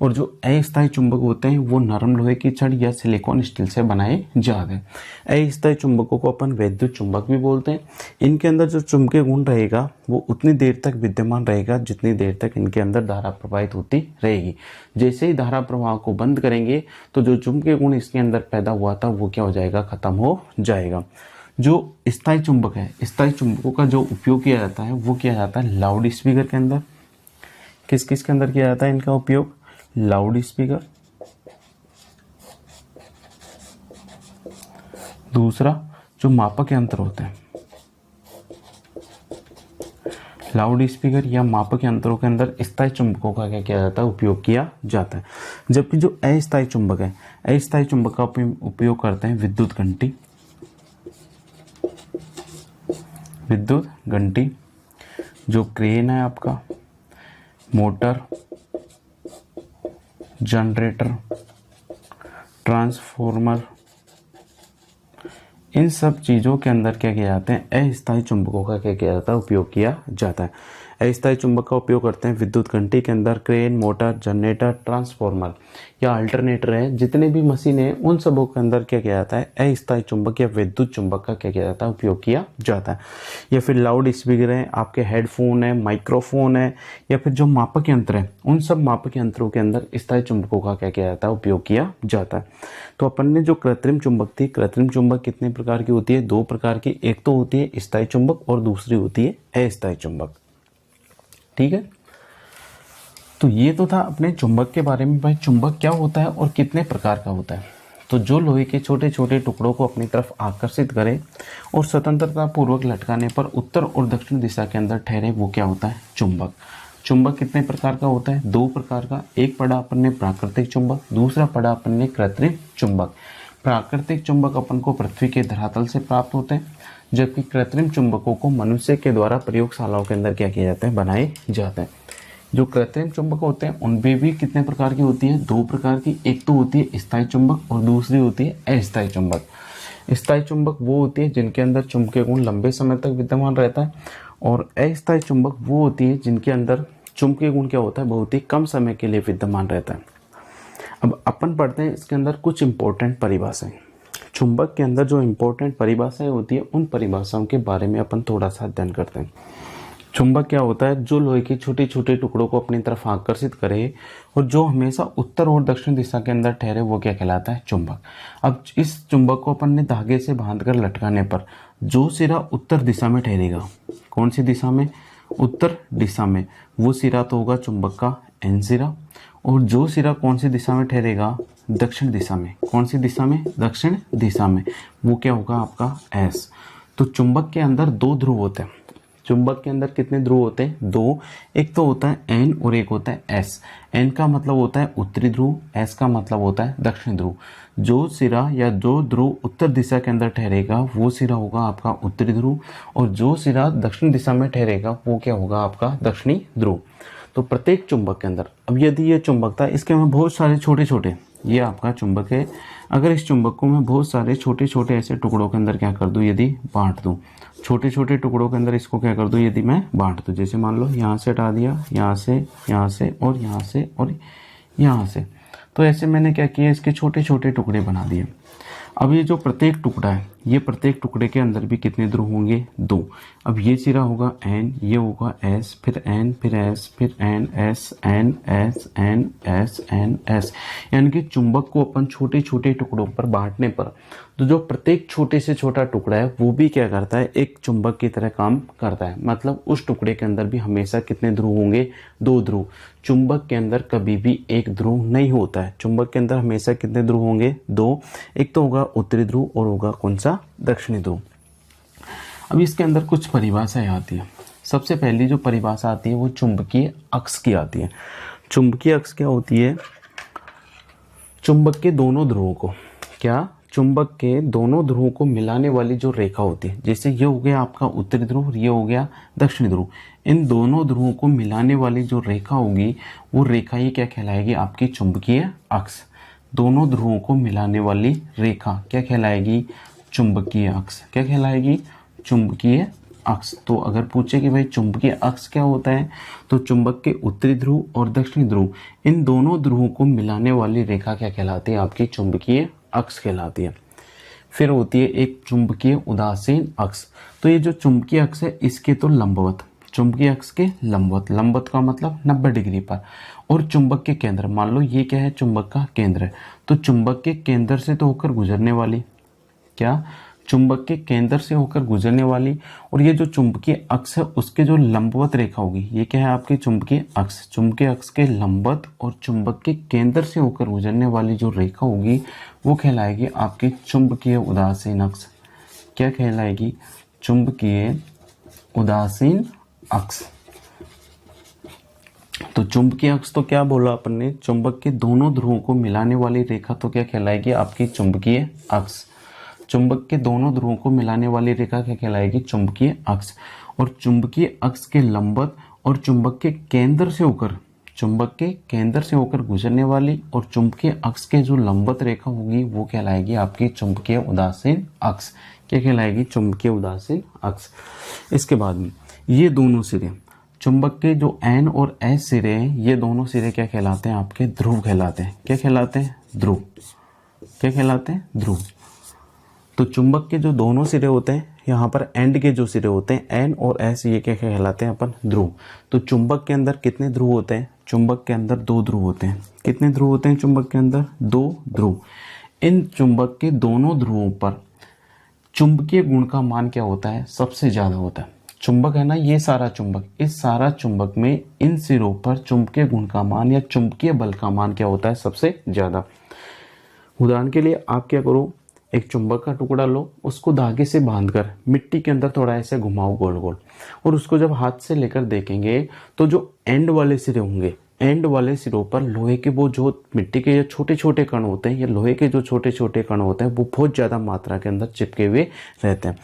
और जो अस्थायी चुंबक होते हैं वो नरम लोहे की छड़ या सिलिकॉन स्टील से बनाए जाते हैं। अस्थायी चुंबकों को अपन वैद्युत चुंबक भी बोलते हैं। इनके अंदर जो चुंबकीय गुण रहेगा वो उतनी देर तक विद्यमान रहेगा जितनी देर तक इनके अंदर धारा प्रवाहित होती रहेगी। जैसे ही धारा प्रवाह को बंद करेंगे तो जो चुंबकीय गुण इसके अंदर पैदा हुआ था वो क्या हो जाएगा, खत्म हो जाएगा। जो स्थायी चुंबक है, स्थायी चुंबकों का जो उपयोग किया जाता है वो किया जाता है लाउड स्पीकर के अंदर। किस किस के अंदर किया जाता है इनका उपयोग, लाउड स्पीकर। दूसरा जो मापक यंत्र होते हैं, लाउड स्पीकर या मापक यंत्रों के अंदर स्थायी चुंबकों का क्या किया जाता है, उपयोग किया जाता है। जबकि जो अस्थायी चुंबक है, अस्थायी चुंबक का उपयोग करते हैं विद्युत घंटी, विद्युत घंटी, जो क्रेन है आपका, मोटर, जनरेटर, ट्रांसफॉर्मर, इन सब चीज़ों के अंदर क्या किया जाता है, अस्थायी चुंबकों का क्या किया जाता है, उपयोग किया जाता है। अस्थायी चुंबक का उपयोग करते हैं विद्युत घंटी के अंदर, क्रेन, मोटर, जनरेटर, ट्रांसफार्मर या अल्टरनेटर है, जितने भी मशीन है उन सबों के अंदर क्या किया जाता है, अस्थायी चुंबक या विद्युत चुंबक का क्या किया जाता है, उपयोग किया जाता है। या फिर लाउड स्पीकर है, आपके हेडफोन है, माइक्रोफोन है, या फिर जो मापक यंत्र है, उन सब मापक यंत्रों के अंदर स्थायी चुंबकों का क्या किया जाता है, उपयोग किया जाता है। तो अपन ने जो कृत्रिम चुंबक थी, कृत्रिम चुंबक कितने प्रकार की होती है, दो प्रकार की, एक तो होती है स्थायी चुंबक और दूसरी होती है अस्थायी चुंबक। ठीक है, तो ये तो था अपने चुंबक के बारे में। भाई चुंबक क्या होता है और कितने प्रकार का होता है। तो जो लोहे के छोटे छोटे टुकड़ों को अपनी तरफ आकर्षित करे और स्वतंत्रता पूर्वक लटकाने पर उत्तर और दक्षिण दिशा के अंदर ठहरे, वो क्या होता है, चुंबक। चुंबक कितने प्रकार का होता है, दो प्रकार का। एक पढ़ा अपन ने प्राकृतिक चुंबक, दूसरा पढ़ा अपन ने कृत्रिम चुंबक। प्राकृतिक चुंबक अपन को पृथ्वी के धरातल से प्राप्त होते हैं, जबकि कृत्रिम चुंबकों को मनुष्य के द्वारा प्रयोगशालाओं के अंदर क्या किया जाता है, बनाए जाते हैं। जो कृत्रिम चुंबक होते हैं उनमें भी कितने प्रकार की होती है, दो प्रकार की। एक तो होती है स्थायी चुंबक और दूसरी होती है अस्थायी चुंबक। स्थायी चुंबक वो होती है जिनके अंदर चुंबकीय गुण लंबे समय तक विद्यमान रहता है, और अस्थायी चुंबक वो होती है जिनके अंदर चुंबकीय गुण क्या होता है, बहुत ही कम समय के लिए विद्यमान रहता है। अब अपन पढ़ते हैं इसके अंदर कुछ इंपॉर्टेंट परिभाषाएं। चुंबक के अंदर जो इंपॉर्टेंट परिभाषाएं होती है, उन परिभाषाओं के बारे में अपन थोड़ा सा अध्ययन करते हैं। चुंबक क्या होता है, जो लोहे के छोटे छोटे टुकड़ों को अपनी तरफ आकर्षित करे और जो हमेशा उत्तर और दक्षिण दिशा के अंदर ठहरे, वो क्या कहलाता है, चुंबक। अब इस चुंबक को अपन ने धागे से बांधकर लटकाने पर जो सिरा उत्तर दिशा में ठहरेगा, कौन सी दिशा में, उत्तर दिशा में, वो सिरा तो होगा चुंबक का एन सिरा। और जो सिरा कौन सी दिशा में ठहरेगा, दक्षिण दिशा में, कौन सी दिशा में, दक्षिण दिशा में, वो क्या होगा आपका एस। तो चुंबक के अंदर दो ध्रुव होते हैं। चुंबक के अंदर कितने ध्रुव होते हैं, दो। एक तो होता है एन और एक होता है एस। एन का मतलब होता है उत्तरी ध्रुव, एस का मतलब होता है दक्षिण ध्रुव। जो सिरा या जो ध्रुव उत्तर दिशा के अंदर ठहरेगा, वो सिरा होगा आपका उत्तरी ध्रुव, और जो सिरा दक्षिण दिशा में ठहरेगा, वो क्या होगा आपका दक्षिणी ध्रुव। तो प्रत्येक चुंबक के अंदर, अब यदि ये चुंबक था, इसके में बहुत सारे छोटे छोटे, ये आपका चुंबक है। अगर इस चुंबक को मैं बहुत सारे छोटे छोटे ऐसे टुकड़ों के अंदर क्या कर दूं, यदि बांट दूं, छोटे छोटे टुकड़ों के अंदर इसको क्या कर दूं, यदि मैं बांट दूं, जैसे मान लो यहाँ से हटा दिया, यहाँ से और यहाँ से और यहाँ से, तो ऐसे मैंने क्या किया, इसके छोटे छोटे टुकड़े बना दिए। अब ये जो प्रत्येक टुकड़ा है, ये प्रत्येक टुकड़े के अंदर भी कितने ध्रुव होंगे, दो। अब ये सिरा होगा एन, ये होगा एस, फिर एन, फिर एस, फिर N, S, N, S, N, S, N, S. यानी कि चुंबक को अपन छोटे छोटे टुकड़ों पर बांटने पर तो जो प्रत्येक छोटे से छोटा टुकड़ा है, वो भी क्या करता है, एक चुंबक की तरह काम करता है। मतलब उस टुकड़े के अंदर भी हमेशा कितने ध्रुव होंगे, दो ध्रुव। चुंबक के अंदर कभी भी एक ध्रुव नहीं होता है। चुंबक के अंदर हमेशा कितने ध्रुव होंगे, दो। एक तो होगा उत्तरी ध्रुव और होगा कौन सा, दक्षिणी ध्रुव। अब इसके अंदर कुछ परिभाषाएं आती है। सबसे पहली जो परिभाषा आती है वो चुंबकीय अक्ष की आती है। चुंबकीय अक्ष क्या होती है, चुंबक के दोनों ध्रुवों को, क्या, चुंबक के दोनों ध्रुवों को मिलाने वाली जो रेखा होती है, जैसे ये हो गया आपका उत्तरी ध्रुव और ये हो गया दक्षिणी ध्रुव, इन दोनों ध्रुवों को मिलाने वाली जो रेखा होगी, वो रेखा ही क्या कहलाएगी, आपकी चुंबकीय अक्ष। दोनों ध्रुवों को मिलाने वाली रेखा क्या कहलाएगी, चुंबकीय अक्ष। क्या कहलाएगी, चुंबकीय अक्ष। तो अगर पूछे कि भाई चुंबकीय अक्ष क्या होता है, तो चुंबक के उत्तरी ध्रुव और दक्षिणी ध्रुव, इन दोनों ध्रुवों को मिलाने वाली रेखा क्या कहलाती है, आपकी चुंबकीय अक्ष कहलाती है। फिर होती है एक चुंबकीय उदासीन अक्ष। तो ये जो चुंबकीय अक्ष है, इसके तो लंबवत, चुंबकीय अक्ष के लंबवत, लंबवत का मतलब 90 डिग्री पर। और चुंबक के केंद्र, मान लो ये क्या है, चुंबक का केंद्र है, तो चुंबक के केंद्र से तो होकर गुजरने वाली, क्या, चुंबक के केंद्र से होकर गुजरने वाली। और ये जो चुंबकीय अक्ष है, उसके जो लंबवत रेखा होगी, ये क्या है, आपके चुंबकीय अक्ष। चुंबकीय अक्ष के लंबवत और चुंबक के केंद्र से होकर गुजरने वाली जो रेखा होगी, वो कहलाएगी आपकी चुंबकीय उदासीन अक्ष। क्या कहलाएगी, चुंबकीय उदासीन अक्ष। तो चुंबकीय अक्ष तो क्या बोला अपन ने, चुंबक के दोनों ध्रुवों को मिलाने वाली रेखा तो क्या कहलाएगी, आपकी चुंबकीय अक्ष। चुंबक के दोनों ध्रुवों को मिलाने वाली रेखा क्या कहलाएगी, चुंबकीय अक्ष। और चुंबकीय अक्ष के लंबवत और चुंबक के केंद्र से होकर, चुंबक के केंद्र से होकर गुजरने वाली और चुंबकीय अक्ष के जो लंबवत रेखा होगी, वो कहलाएगी आपकी चुंबकीय उदासीन अक्ष। क्या कहलाएगी, चुंबकीय उदासीन अक्ष। इसके बाद में ये दोनों सिरे, चुंबक के जो एन और एस सिरे हैं, ये दोनों सिरे क्या कहलाते हैं? आपके ध्रुव कहलाते हैं। क्या कहलाते हैं? ध्रुव। क्या कहलाते हैं? ध्रुव। तो चुंबक के जो दोनों सिरे होते हैं, यहाँ पर एंड के जो सिरे होते हैं एन और एस, ये क्या कहलाते हैं? अपन ध्रुव। तो चुंबक के अंदर कितने ध्रुव होते हैं? चुंबक के अंदर दो ध्रुव होते हैं। कितने ध्रुव होते हैं चुंबक के अंदर? दो ध्रुव। इन चुंबक के दोनों ध्रुवों पर चुंबकीय गुण का मान क्या होता है? सबसे ज्यादा होता है। चुंबक है ना, ये सारा चुंबक, इस सारा चुंबक में इन सिरों पर चुंबकीय गुण का मान या चुंबकीय बल का मान क्या होता है? सबसे ज्यादा। उदाहरण के लिए आप क्या करो, एक चुंबक का टुकड़ा लो, उसको धागे से बांधकर मिट्टी के अंदर थोड़ा ऐसे घुमाओ गोल गोल, और उसको जब हाथ से लेकर देखेंगे तो जो एंड वाले सिरे होंगे, एंड वाले सिरों पर लोहे के वो जो मिट्टी के छोटे छोटे कण होते हैं या लोहे के जो छोटे छोटे कण होते हैं, वो बहुत ज्यादा मात्रा के अंदर चिपके हुए रहते हैं।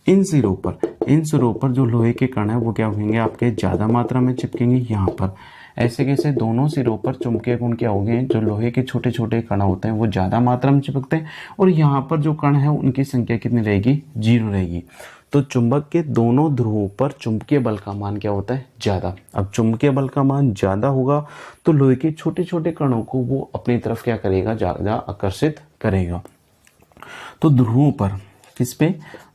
इन सिरों पर जो लोहे के कण है वो क्या होंगे? आपके ज्यादा मात्रा में चिपकेंगे। यहाँ पर ऐसे कैसे? दोनों सिरों पर चुंबकीय गुण क्या होंगे? जो लोहे के छोटे छोटे कण होते हैं वो ज्यादा मात्रा में चिपकते हैं, और यहाँ पर जो कण है उनकी संख्या कितनी रहेगी? 0 रहेगी। तो चुंबक के दोनों ध्रुवों पर चुंबकीय बल का मान क्या होता है? ज्यादा। अब चुंबकीय बल का मान ज्यादा होगा तो लोहे के छोटे छोटे कणों को वो अपनी तरफ क्या करेगा? ज्यादा आकर्षित करेगा। तो ध्रुवों पर, किस पे?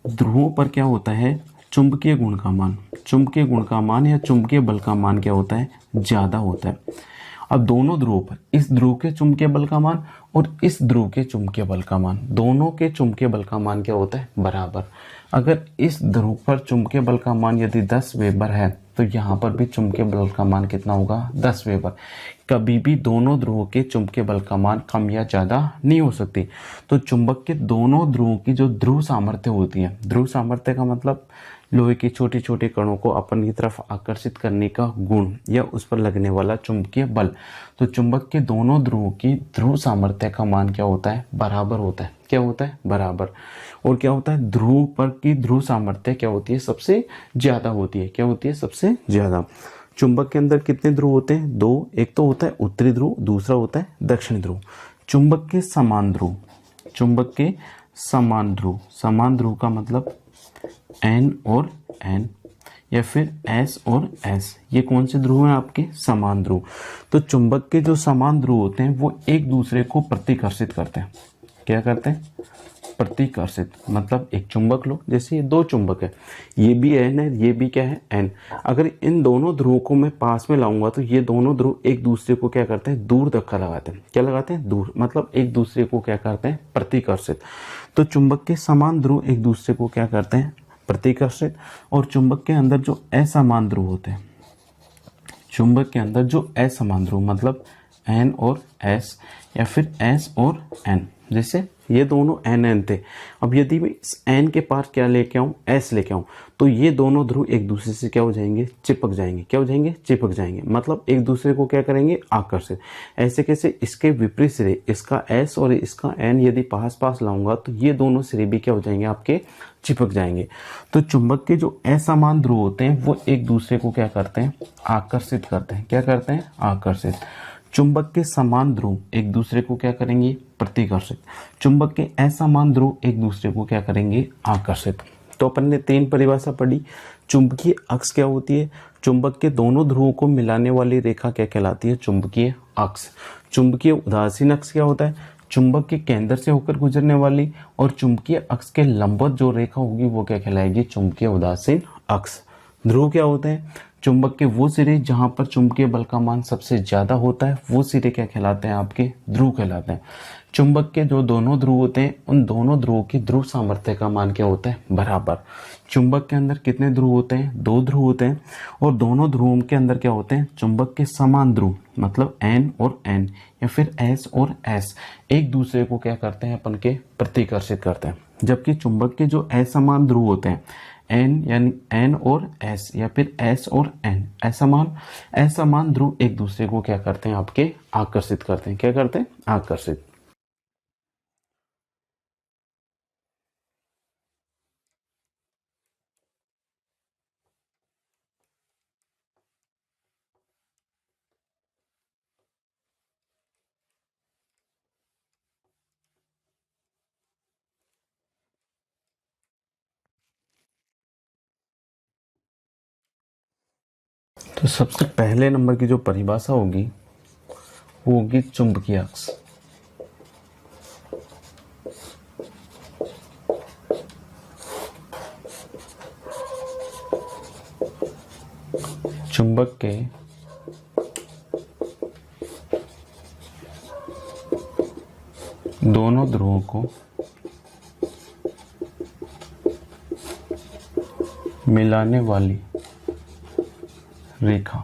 ध्रुवों पर क्या होता है? चुंबकीय गुण का मान, चुंबकीय गुण का मान या चुंबकीय बल का मान क्या होता है? ज्यादा होता है। अब दोनों ध्रुवों पर, इस ध्रुव के चुंबकीय बल का मान और इस ध्रुव के चुंबकीय बल का मान, दोनों के चुंबकीय बल का मान क्या होता है? बराबर। अगर इस ध्रुव पर चुंबकीय बल का मान यदि 10 वेबर है तो यहाँ पर भी चुंबकीय बल का मान कितना होगा? 10 वेबर। कभी भी दोनों ध्रुवों के चुंबकीय बल का मान कम या ज्यादा नहीं हो सकती। तो चुंबक के दोनों ध्रुवों की जो ध्रुव सामर्थ्य होती है, ध्रुव सामर्थ्य का मतलब लोहे के छोटे छोटे कणों को अपन की तरफ आकर्षित करने का गुण या उस पर लगने वाला चुंबकीय बल। तो चुंबक के दोनों ध्रुवों की ध्रुव सामर्थ्य का मान क्या होता है? बराबर होता है। क्या होता है? बराबर। और क्या होता है? ध्रुव पर की ध्रुव सामर्थ्य क्या होती है? सबसे ज्यादा होती है। क्या होती है? सबसे ज्यादा। चुंबक के अंदर कितने ध्रुव होते हैं? दो। एक तो होता है उत्तरी ध्रुव, दूसरा होता है दक्षिणी ध्रुव। चुंबक के समान ध्रुव, चुंबक के समान ध्रुव, समान ध्रुव का मतलब एन और एन या फिर एस और एस, ये कौन से ध्रुव हैं? आपके समान ध्रुव। तो चुंबक के जो समान ध्रुव होते हैं वो एक दूसरे को प्रतिकर्षित करते हैं। क्या करते हैं? प्रतिकर्षित। मतलब एक चुंबक लो, जैसे ये दो चुंबक है, ये भी एन है, ये भी क्या है? एन। अगर इन दोनों ध्रुवों को मैं पास में लाऊंगा तो ये दोनों ध्रुव एक दूसरे को क्या करते हैं? दूर धक्का लगाते हैं। क्या लगाते हैं? दूर। मतलब एक दूसरे को क्या करते हैं? प्रतिकर्षित। तो चुंबक के समान ध्रुव एक दूसरे को क्या करते हैं? प्रतिकर्षित। और चुंबक के अंदर जो असमान ध्रुव होते हैं, चुंबक के अंदर जो असमान ध्रुव मतलब एन और एस या फिर एस और एन, जैसे ये दोनों एन एन थे, अब यदि मैं इस एन के पास क्या लेके आऊं? एस लेके आऊं, तो ये दोनों ध्रुव एक दूसरे से क्या हो जाएंगे? चिपक जाएंगे। क्या हो जाएंगे? चिपक जाएंगे। मतलब एक दूसरे को क्या करेंगे? आकर्षित। ऐसे कैसे? इसके विपरीत सिरे, इसका एस और इसका एन यदि पास पास लाऊंगा तो ये दोनों सिरे भी क्या हो जाएंगे? आपके चिपक जाएंगे। तो चुंबक के जो असमान ध्रुव होते हैं वो एक दूसरे को क्या करते हैं? आकर्षित करते हैं। क्या करते हैं? आकर्षित। चुंबक के समान ध्रुव एक दूसरे को क्या करेंगे? प्रतिकर्षित। चुंबक के असमान ध्रुव एक दूसरे को क्या करेंगे? आकर्षित। तो अपन ने 3 परिभाषा पढ़ी। चुंबकीय अक्ष क्या होती है? चुंबक के दोनों ध्रुवों को मिलाने वाली रेखा क्या कहलाती है? चुंबकीय अक्ष। चुंबकीय उदासीन अक्ष क्या होता है? चुंबक के केंद्र से होकर गुजरने वाली, और चुंबकीय अक्ष के लंबवत जो रेखा होगी वो क्या कहलाएगी? चुंबकीय उदासीन अक्ष। ध्रुव क्या होते हैं? चुंबक के वो सिरे जहां पर चुंबकीय बल का मान सबसे ज्यादा होता है वो सिरे क्या कहलाते हैं? आपके ध्रुव कहलाते हैं। चुंबक के जो दोनों ध्रुव होते हैं उन दोनों ध्रुवों की ध्रुव सामर्थ्य का मान क्या होता है? बराबर। चुंबक के अंदर कितने ध्रुव होते हैं? 2 ध्रुव होते हैं, और दोनों ध्रुवों के अंदर क्या होते हैं? चुंबक के समान ध्रुव मतलब एन और एन या फिर एस और एस एक दूसरे को क्या करते हैं? अपन के प्रतिकर्षित करते हैं। जबकि चुंबक के जो असमान ध्रुव होते हैं एन यानी एन और एस या फिर एस और एन, असमान ध्रुव एक दूसरे को क्या करते हैं? आपके आकर्षित करते हैं। क्या करते हैं? आकर्षित। तो सबसे पहले नंबर की जो परिभाषा होगी वो होगी चुंबकीय अक्ष। चुंबक के दोनों ध्रुवों को मिलाने वाली रेखा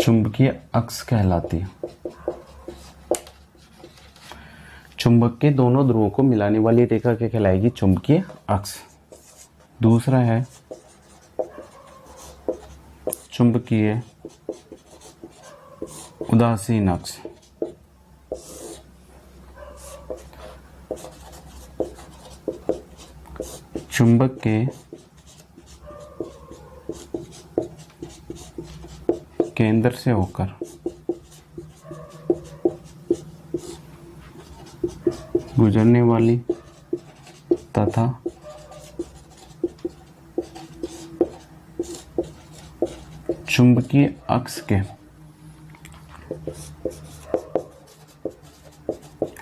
चुंबकीय अक्ष कहलाती है। चुंबक के दोनों ध्रुवों को मिलाने वाली रेखा क्या कहलाएगी? चुंबकीय अक्ष। दूसरा है चुंबकीय उदासीन अक्ष। चुंबक के केंद्र से होकर गुजरने वाली तथा चुंबकीय अक्ष के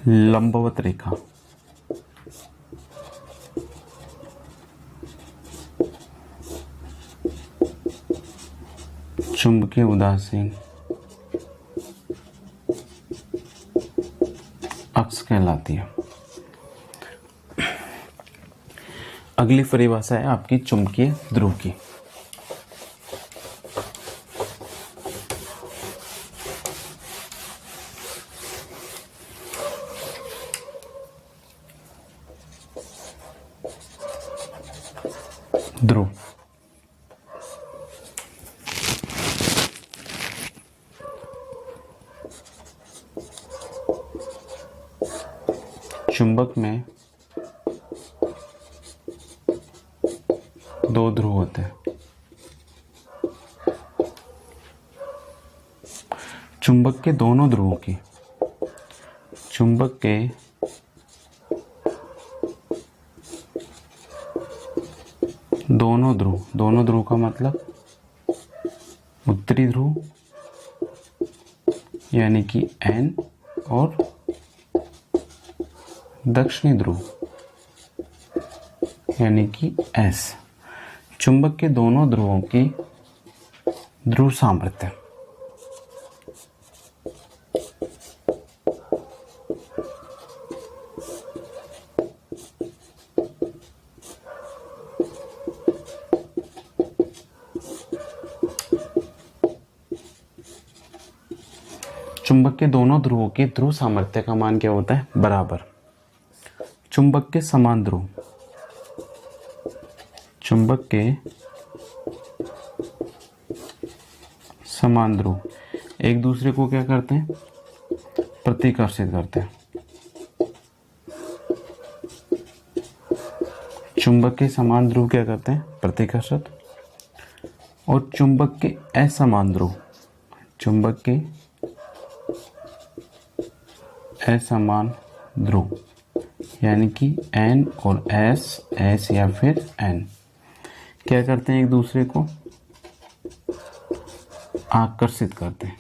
लंबवत रेखा चुंबकीय उदासीन अक्ष कहलाती है। अगली परिभाषा है आपकी चुंबकीय ध्रुव की। ध्रुव चुंबक में दो ध्रुव होते हैं। चुंबक के दोनों ध्रुवों की चुंबक के दोनों ध्रुव का मतलब उत्तरी ध्रुव यानी कि N और दक्षिणी ध्रुव यानी कि S। चुंबक के दोनों ध्रुवों की ध्रुव सामर्थ्य चुंबक के दोनों ध्रुवों की ध्रुव सामर्थ्य का मान क्या होता है? बराबर। चुंबक के समान ध्रुव चुंबक के समान ध्रुव एक दूसरे को क्या करते हैं? प्रतिकर्षित करते हैं। चुंबक के समान ध्रुव क्या करते हैं? प्रतिकर्षित। और चुंबक के असमान ध्रुव चुंबक के असमान ध्रुव यानी कि N और S या फिर N क्या करते हैं? एक दूसरे को आकर्षित करते हैं।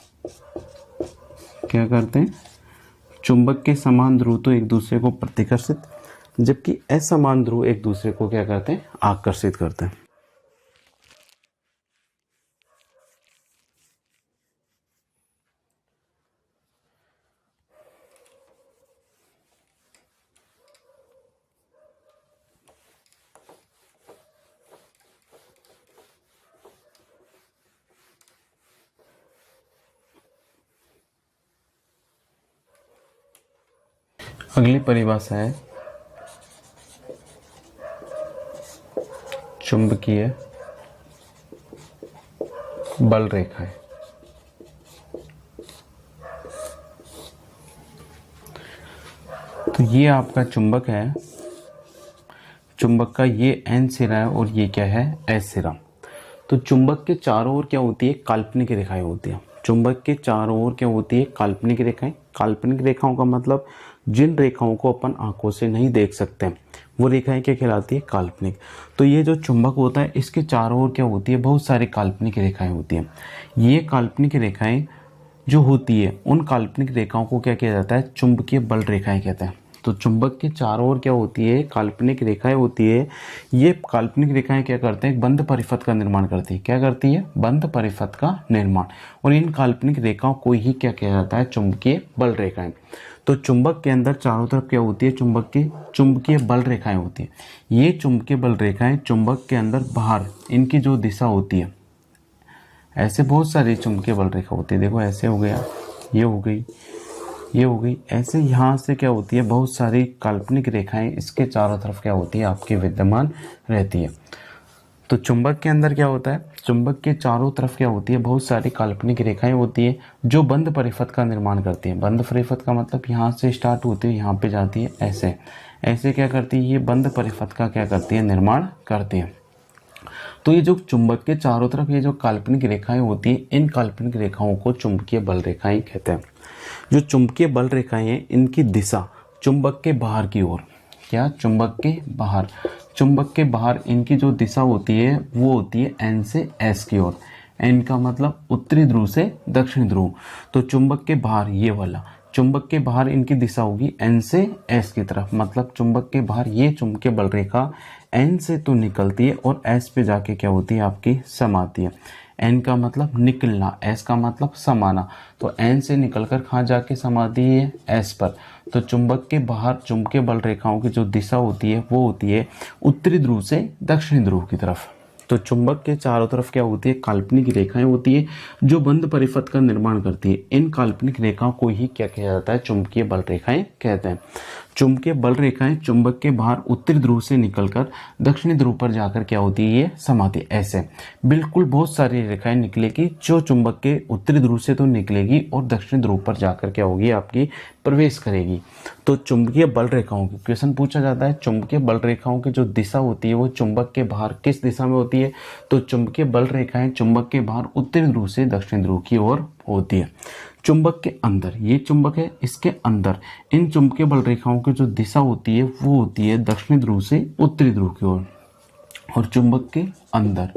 क्या करते हैं? चुंबक के समान ध्रुव तो एक दूसरे को प्रतिकर्षित, जबकि असमान ध्रुव एक दूसरे को क्या करते हैं? आकर्षित करते हैं। अगली परिभाषा है चुंबकीय बल रेखाएं। तो ये आपका चुंबक है। चुंबक का ये N सिरा है और ये क्या है? S सिरा। तो चुंबक के चारों ओर क्या होती है? काल्पनिक रेखाएं होती है। चुंबक के चारों ओर क्या होती है? काल्पनिक रेखाएं। काल्पनिक रेखाओं का मतलब जिन रेखाओं को अपन आंखों से नहीं देख सकते वो रेखाएं क्या कहलाती है, काल्पनिक। तो ये जो चुंबक होता है इसके चारों ओर क्या होती है, बहुत सारी काल्पनिक रेखाएं होती हैं। ये काल्पनिक रेखाएं जो होती है उन काल्पनिक रेखाओं को क्या किया जाता है, चुंबकीय बल रेखाएं कहते हैं। तो चुंबक के चारों ओर क्या होती है, काल्पनिक रेखाएं होती है। ये काल्पनिक रेखाएं क्या करते हैं, बंद परिपथ का निर्माण करती है। क्या करती है, बंद परिपथ का निर्माण। और इन काल्पनिक रेखाओं को ही क्या किया जाता है, चुंबकीय बल रेखाएं। तो चुंबक के अंदर चारों तरफ क्या होती है, चुंबकीय बल रेखाएं होती है। ये चुंबकीय बल रेखाएं चुंबक के अंदर बाहर इनकी जो दिशा होती है, ऐसे बहुत सारी चुंबकीय बल रेखा होती है। देखो ऐसे हो गया, ये हो गई, ये हो गई, ऐसे यहाँ से क्या होती है, बहुत सारी काल्पनिक रेखाएं इसके चारों तरफ क्या होती है, आपके विद्यमान रहती है। तो चुंबक के अंदर क्या होता है, चुंबक के चारों तरफ क्या होती है, बहुत सारी काल्पनिक रेखाएं होती है जो बंद परिपथ का निर्माण करती है। बंद परिपथ का मतलब यहाँ से स्टार्ट होती है, यहाँ पे जाती है, ऐसे ऐसे क्या करती है, ये बंद परिपथ का क्या करती है, निर्माण करती है। तो ये जो चुंबक के चारों तरफ ये जो काल्पनिक रेखाएं होती हैं, इन काल्पनिक रेखाओं को चुंबकीय बल रेखाएं कहते हैं। जो चुंबकीय बल रेखाएं हैं इनकी दिशा चुंबक के बाहर की ओर, क्या, चुंबक के बाहर इनकी जो दिशा होती है वो होती है एन से एस की ओर। एन का मतलब उत्तरी ध्रुव से दक्षिणी ध्रुव। तो चुंबक के बाहर ये वाला, चुंबक के बाहर इनकी दिशा होगी एन से एस की तरफ। मतलब चुंबक के बाहर ये चुंबकीय बल रेखा एन से तो निकलती है और एस पे जाके क्या होती है, आपकी समाती है। एन का मतलब निकलना, एस का मतलब समाना। तो एन से निकलकर कहाँ जाके समाती है, एस पर। तो चुंबक के बाहर चुंबकीय बल रेखाओं की जो दिशा होती है वो होती है उत्तरी ध्रुव से दक्षिणी ध्रुव की तरफ। तो चुंबक के चारों तरफ क्या होती है, काल्पनिक रेखाएं होती है जो बंद परिपथ का निर्माण करती है। इन काल्पनिक रेखाओं को ही क्या कहा जाता है, चुंबकीय बल रेखाएं कहते हैं। चुंबकीय बल रेखाएं चुंबक के बाहर उत्तरी ध्रुव से निकलकर दक्षिणी ध्रुव पर जाकर क्या होती है, ये समाती है। ऐसे बिल्कुल बहुत सारी रेखाएं निकलेगी जो चुंबक के उत्तरी ध्रुव से तो निकलेगी और दक्षिणी ध्रुव पर जाकर क्या होगी, आपकी प्रवेश करेगी। तो चुंबकीय बल रेखाओं की क्वेश्चन पूछा जाता है, चुंबकीय बल रेखाओं की जो दिशा होती है वो चुंबक के बाहर किस दिशा में होती है, तो चुंबकीय बल रेखाएं चुंबक के बाहर उत्तरी ध्रुव से दक्षिणी ध्रुव की ओर होती है। चुंबक के अंदर, ये चुंबक है, इसके अंदर इन चुंबकीय बल रेखाओं की जो दिशा होती है वो होती है दक्षिणी ध्रुव से उत्तरी ध्रुव की ओर। और चुंबक के अंदर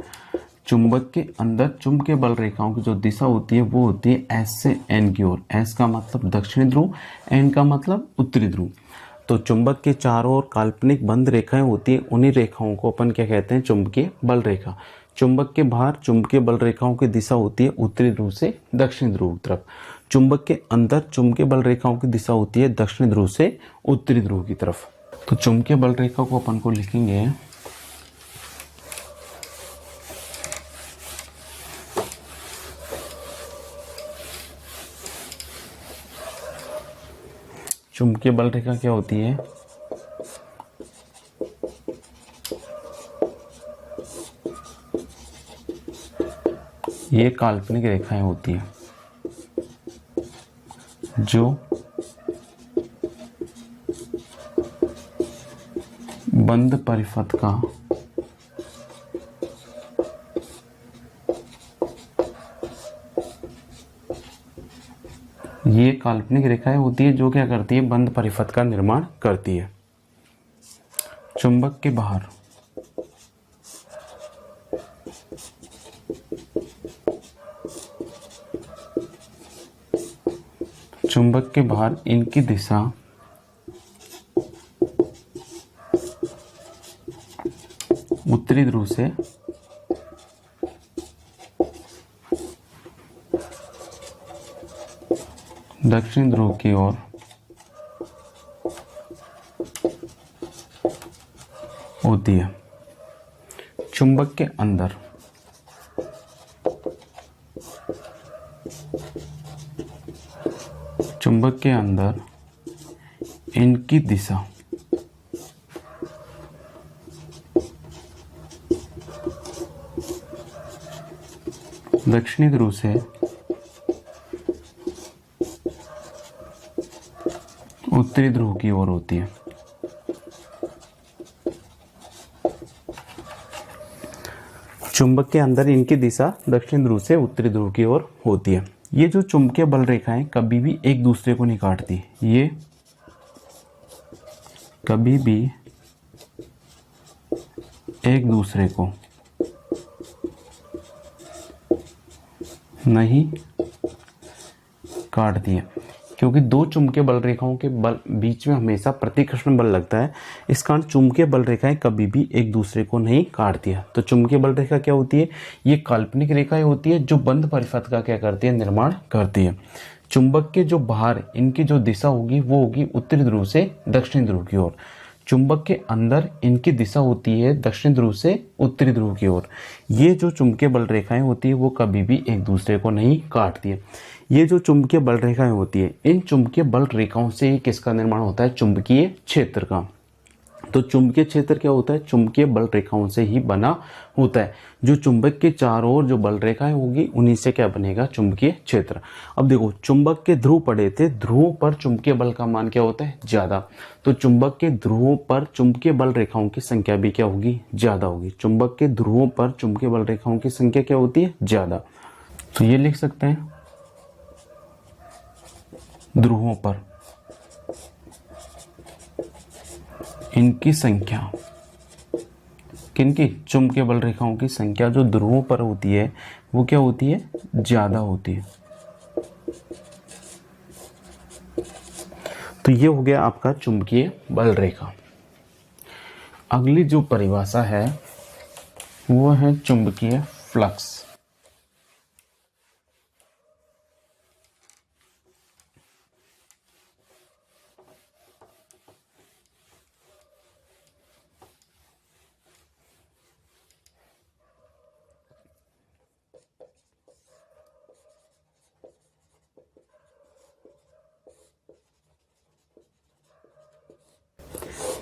चुंबकीय बल रेखाओं की जो दिशा होती है वो होती है एस से एन की ओर। एस का मतलब दक्षिणी ध्रुव, एन का मतलब उत्तरी ध्रुव। तो चुंबक के चारों ओर काल्पनिक बंद रेखाएं होती है, उन्हीं रेखाओं को अपन क्या कहते हैं, चुंबकीय बल रेखा। चुंबक के बाहर चुंबकीय बल रेखाओं की दिशा होती है उत्तरी ध्रुव से दक्षिणी ध्रुव की तरफ। चुंबक के अंदर चुंबकीय बल रेखाओं की दिशा होती है दक्षिणी ध्रुव से उत्तरी ध्रुव की तरफ। तो चुंबकीय बल रेखा को अपन को लिखेंगे चुंबकीय बल रेखा क्या होती है, ये काल्पनिक रेखाएं होती हैं जो बंद परिपथ का ये काल्पनिक रेखाएं होती है जो क्या करती है, बंद परिपथ का निर्माण करती है। चुंबक के बाहर इनकी दिशा उत्तरी ध्रुव से दक्षिण ध्रुव की ओर होती है। चुंबक के अंदर इनकी दिशा दक्षिणी ध्रुव से उत्तरी ध्रुव की ओर होती है। चुंबक के अंदर इनकी दिशा दक्षिण ध्रुव से उत्तरी ध्रुव की ओर होती है। ये जो चुंबकीय बल रेखाएं कभी भी एक दूसरे को नहीं काटती, ये कभी भी एक दूसरे को नहीं काट दिया, क्योंकि दो चुंबकीय बल रेखाओं के बल बीच में हमेशा प्रतिकर्षण बल लगता है। इस कारण चुंबकीय बल रेखाएं कभी भी एक दूसरे को नहीं काटती है। तो चुंबकीय बल रेखा क्या होती है? ये काल्पनिक रेखाएं होती है जो बंद परिपथ का क्या करती है? निर्माण करती है। चुंबक के जो बाहर इनकी जो दिशा होगी वो होगी उत्तरी ध्रुव से दक्षिणी ध्रुव की ओर। चुंबक के अंदर इनकी दिशा होती है दक्षिण ध्रुव से उत्तरी ध्रुव की ओर। ये जो चुंबकीय बल रेखाएं होती है वो कभी भी एक दूसरे को नहीं काटती है। ये जो चुंबकीय बल रेखाएं होती है, इन चुंबकीय बल रेखाओं से ही किसका निर्माण होता है? चुंबकीय क्षेत्र का। तो चुंबकीय क्षेत्र क्या होता है? चुंबकीय बल रेखाओं से ही बना होता है। जो चुंबक के चारों ओर जो बल रेखाएं होगी उन्हीं से क्या बनेगा? चुंबकीय क्षेत्र। अब देखो, चुंबक के ध्रुव पड़े थे, ध्रुवों पर चुंबकीय बल का मान क्या होता है? ज्यादा। तो चुंबक के ध्रुवों पर चुंबकीय बल रेखाओं की संख्या भी क्या होगी? ज्यादा होगी। चुंबक के ध्रुवों पर चुंबकीय बल रेखाओं की संख्या क्या होती है? ज्यादा। तो ये लिख सकते हैं, ध्रुवों पर इनकी संख्या, किनकी? चुंबकीय बल रेखाओं की संख्या जो ध्रुवों पर होती है वो क्या होती है? ज्यादा होती है। तो ये हो गया आपका चुंबकीय बल रेखा। अगली जो परिभाषा है वो है चुंबकीय फ्लक्स।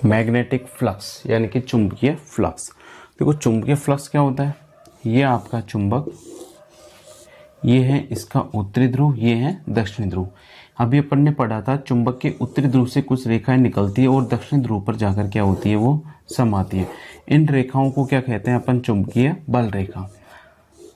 मैग्नेटिक फ्लक्स यानी कि चुंबकीय फ्लक्स। देखो, चुंबकीय फ्लक्स क्या होता है? ये आपका चुंबक, ये है इसका उत्तरी ध्रुव, ये है दक्षिणी ध्रुव। अभी अपन ने पढ़ा था चुंबक के उत्तरी ध्रुव से कुछ रेखाएं निकलती है और दक्षिणी ध्रुव पर जाकर क्या होती है? वो समाती है। इन रेखाओं को क्या कहते हैं अपन? चुंबकीय बल रेखा।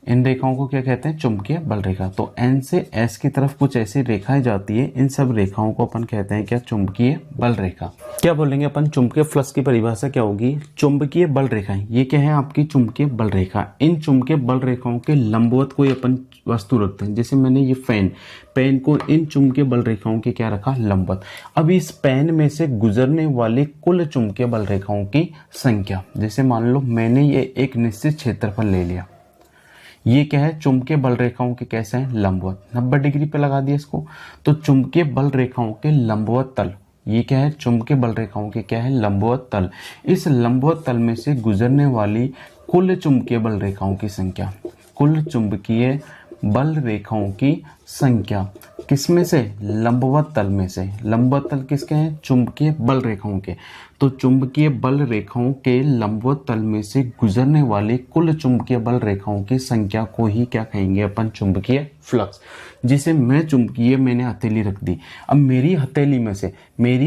इन रेखाओं को क्या कहते हैं? चुंबकीय बल रेखा। तो एन से एस की तरफ कुछ ऐसी रेखाएं जाती है, इन सब रेखाओं को अपन कहते हैं क्या? चुंबकीय बल रेखा। क्या बोलेंगे अपन? चुंबकीय फ्लक्स की परिभाषा क्या होगी? चुंबकीय बल रेखाएं, ये क्या है? आपकी चुंबकीय बल रेखा। इन चुंबकीय बल रेखाओं के लंबवत कोई अपन वस्तु रखते हैं, जैसे मैंने ये पेन को इन चुंबकीय बल रेखाओं के क्या रखा? लंबवत। अब इस पेन में से गुजरने वाली कुल चुंबकीय बल रेखाओं की संख्या, जैसे मान लो मैंने ये एक निश्चित क्षेत्रफल ले लिया, ये क्या है? चुंबकीय बल रेखाओं के कैसे हैं? लंबवत। 90 डिग्री पे लगा दिया इसको। तो चुंबकीय बल रेखाओं के लंबवत तल, ये क्या है? चुंबकीय बल रेखाओं के क्या है? लंबवत तल। इस लंबवत तल में से गुजरने वाली कुल चुंबकीय बल रेखाओं की संख्या, कुल चुंबकीय बल रेखाओं की संख्या किसमें से? लंबवत तल में से। लंबवत तल किसके हैं? चुंबकीय बल रेखाओं के। तो चुंबकीय बल रेखाओं के लंबवत तल में से गुजरने वाली कुल चुंबकीय बल रेखाओं की संख्या को ही क्या कहेंगे अपन? चुंबकीय फ्लक्स। जिसे मैंने हथेली रख दी। अब मेरी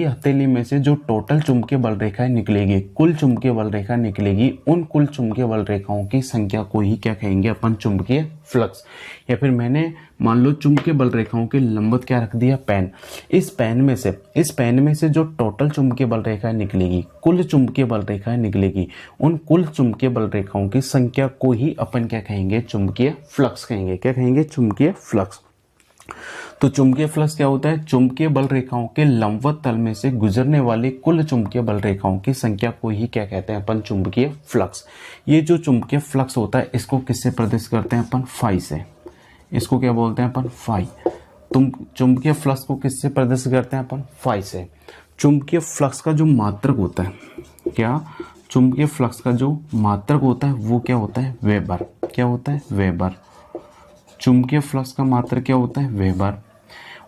हथेली में से जो टोटल चुंबकीय बल रेखाएं निकलेगी, कुल चुंबकीय बल रेखा निकलेगी, उन कुल चुंबकीय बल रेखाओं की संख्या को ही क्या कहेंगे अपन? चुंबकीय फ्लक्स। या फिर मैंने मान लो चुंबकीय बल रेखाओं के लंबवत क्या रख दिया? पेन। इस पेन में से जो टोटल चुंबकीय बल रेखाएं निकलेगी, कुल चुंबकीय बल रेखाएं निकलेगी, उन कुल चुंबकीय बल रेखाओं की संख्या को ही अपन क्या कहेंगे? चुंबकीय फ्लक्स कहेंगे। क्या कहेंगे? चुंबकीय फ्लक्स। तो चुंबकीय फ्लक्स क्या होता है? चुंबकीय बल रेखाओं के लंबवत तल में से गुजरने वाली कुल चुंबकीय बल रेखाओं की संख्या को ही क्या कहते हैं अपन? चुंबकीय फ्लक्स। ये जो चुंबकीय फ्लक्स होता है इसको किससे प्रदर्शित करते हैं अपन? फाई से। इसको क्या बोलते हैं अपन? फाई। तुम चुंबकीय फ्लक्स को किससे प्रदर्शित करते हैं अपन? फाई से। चुंबकीय फ्लक्स का जो मात्रक होता है, क्या? चुंबकीय फ्लक्स का जो मात्रक होता है वो क्या होता है? वेबर। क्या होता है? वेबर। चुंबकीय फ्लक्स का मात्रक क्या होता है? वेबर।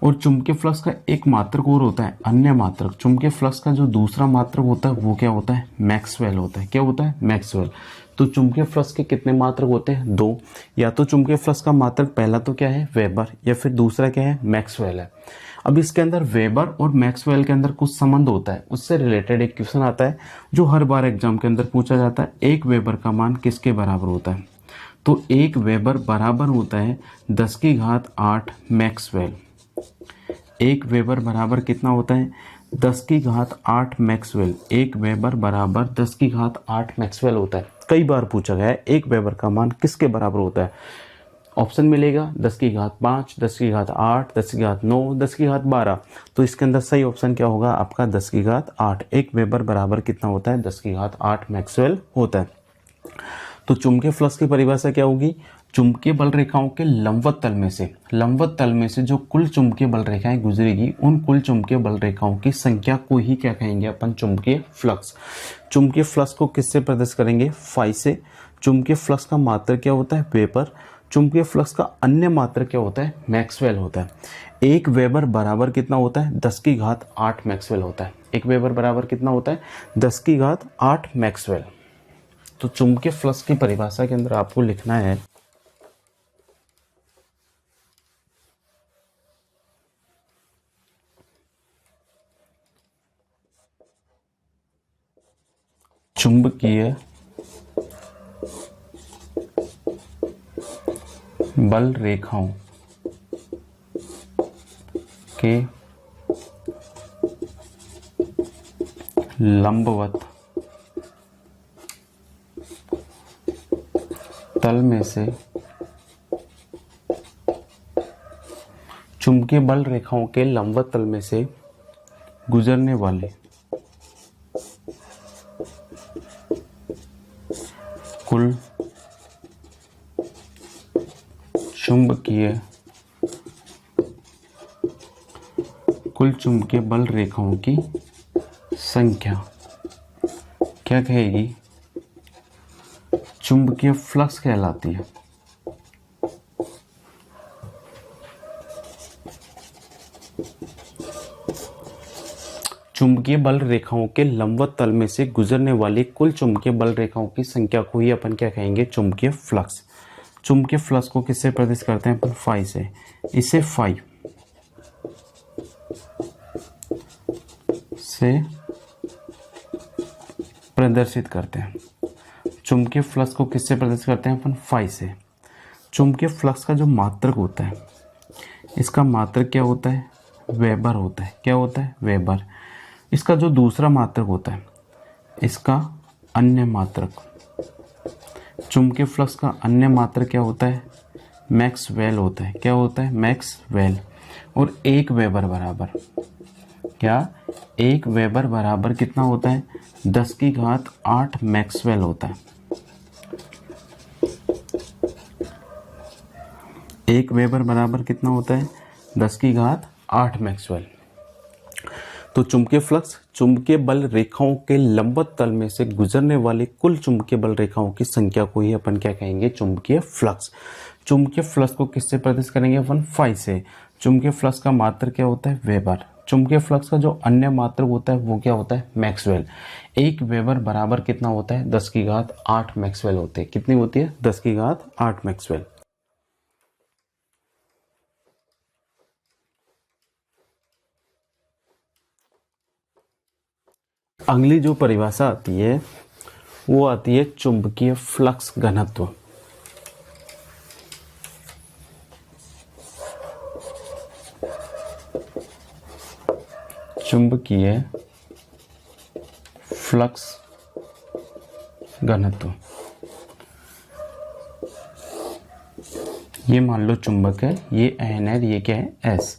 और चुंबकीय फ्लक्स का एक मात्रक और होता है, अन्य मात्रक। चुंबकीय फ्लक्स का जो दूसरा मात्रक होता है वो क्या होता है? मैक्सवेल होता है। क्या होता है? मैक्सवेल। तो चुंबकीय फ्लक्स के कितने मात्रक होते हैं? दो। या तो चुंबकीय फ्लक्स का मात्रक पहला तो क्या है? वेबर, या फिर दूसरा क्या है? मैक्सवेल है। अब इसके अंदर वेबर और मैक्सवेल के अंदर कुछ संबंध होता है, उससे रिलेटेड एक क्वेश्चन आता है जो हर बार एग्जाम के अंदर पूछा जाता है। एक वेबर का मान किसके बराबर होता है? तो एक वेबर बराबर होता है 10⁸ मैक्सवेल। एक वेबर बराबर कितना होता है? 10⁸ मैक्सवेल। एक वेबर बराबर 10⁸ मैक्सवेल होता है। कई बार पूछा गया है, 1 वेबर का मान किसके बराबर होता है? ऑप्शन मिलेगा 10 की घात 5, 10 की घात 8, 10 की घात 9, 10 की घात 12। तो इसके अंदर सही ऑप्शन क्या होगा आपका? 10 की घात 8। 1 वेबर बराबर कितना होता है? 10 की घात 8 मैक्सवेल होता है। तो चुंबकीय फ्लक्स की परिभाषा क्या होगी? चुंबकीय बल रेखाओं के लंबवत तल में से जो कुल चुंबकीय बल रेखाएं गुजरेगी, उन कुल चुंबकीय बल रेखाओं की संख्या को ही क्या कहेंगे अपन? चुंबकीय फ्लक्स। चुंबकीय फ्लक्स को किससे प्रदर्शित करेंगे? फाई से। चुंबकीय फ्लक्स का मात्रक क्या होता है? वेबर। चुंबकीय फ्लक्स का अन्य मात्रक क्या होता है? मैक्सवेल होता है। 1 वेबर बराबर कितना होता है? 10 की घात 8 मैक्सवेल होता है। 1 वेबर बराबर कितना होता है? 10 की घात 8 मैक्सवेल। तो चुंबकीय फ्लक्स की परिभाषा के अंदर आपको लिखना है चुंबकीय बल रेखाओं के लंबवत तल में से चुंबकीय बल रेखाओं के लंबवत तल में से गुजरने वाले कुल चुंबकीय बल रेखाओं की संख्या क्या कहेगी? चुंबकीय फ्लक्स कहलाती है। चुंबकीय बल रेखाओं के लंबवत तल में से गुजरने वाली कुल चुंबकीय बल रेखाओं की संख्या को ही अपन क्या कहेंगे? चुंबकीय फ्लक्स। चुंबकीय फ्लक्स को किससे प्रदर्शित करते हैं अपन? फाई से। इसे फाई से प्रदर्शित करते हैं। चुंबकीय फ्लक्स को किससे प्रदर्शित करते हैं अपन? फाई से। चुंबकीय फ्लक्स का जो मात्रक होता है, इसका मात्रक क्या होता है? वेबर होता है। क्या होता है? वेबर। इसका जो दूसरा मात्रक होता है, इसका अन्य मात्रक, चुंबकीय फ्लक्स का अन्य मात्रक क्या होता है? मैक्सवेल होता है। क्या होता है? मैक्सवेल। और 1 वेबर बराबर क्या? 1 वेबर बराबर कितना होता है? 10 की घात 8 मैक्सवेल होता है। 1 वेबर बराबर कितना होता है? 10 की घात 8 मैक्सवेल। तो चुंबकीय फ्लक्स चुंबकीय बल रेखाओं के लंबवत तल में से गुजरने वाली कुल चुंबकीय बल रेखाओं की संख्या को ही अपन क्या कहेंगे? चुंबकीय फ्लक्स। चुंबकीय फ्लक्स को किससे प्रदर्शित करेंगे अपन? फाई से। चुंबकीय फ्लक्स का मात्रक क्या होता है? वेबर। चुंबकीय फ्लक्स का जो अन्य मात्रक होता है वो क्या होता है? मैक्सवेल। 1 वेबर बराबर कितना होता है? 10 की घात 8 मैक्सवेल होते हैं। कितनी होती है? 10 की घात 8 मैक्सवेल। अगली जो परिभाषा आती है वो आती है चुंबकीय फ्लक्स घनत्व। चुंबकीय फ्लक्स घनत्व, ये मान लो चुंबक है, ये एन है, ये क्या है? एस।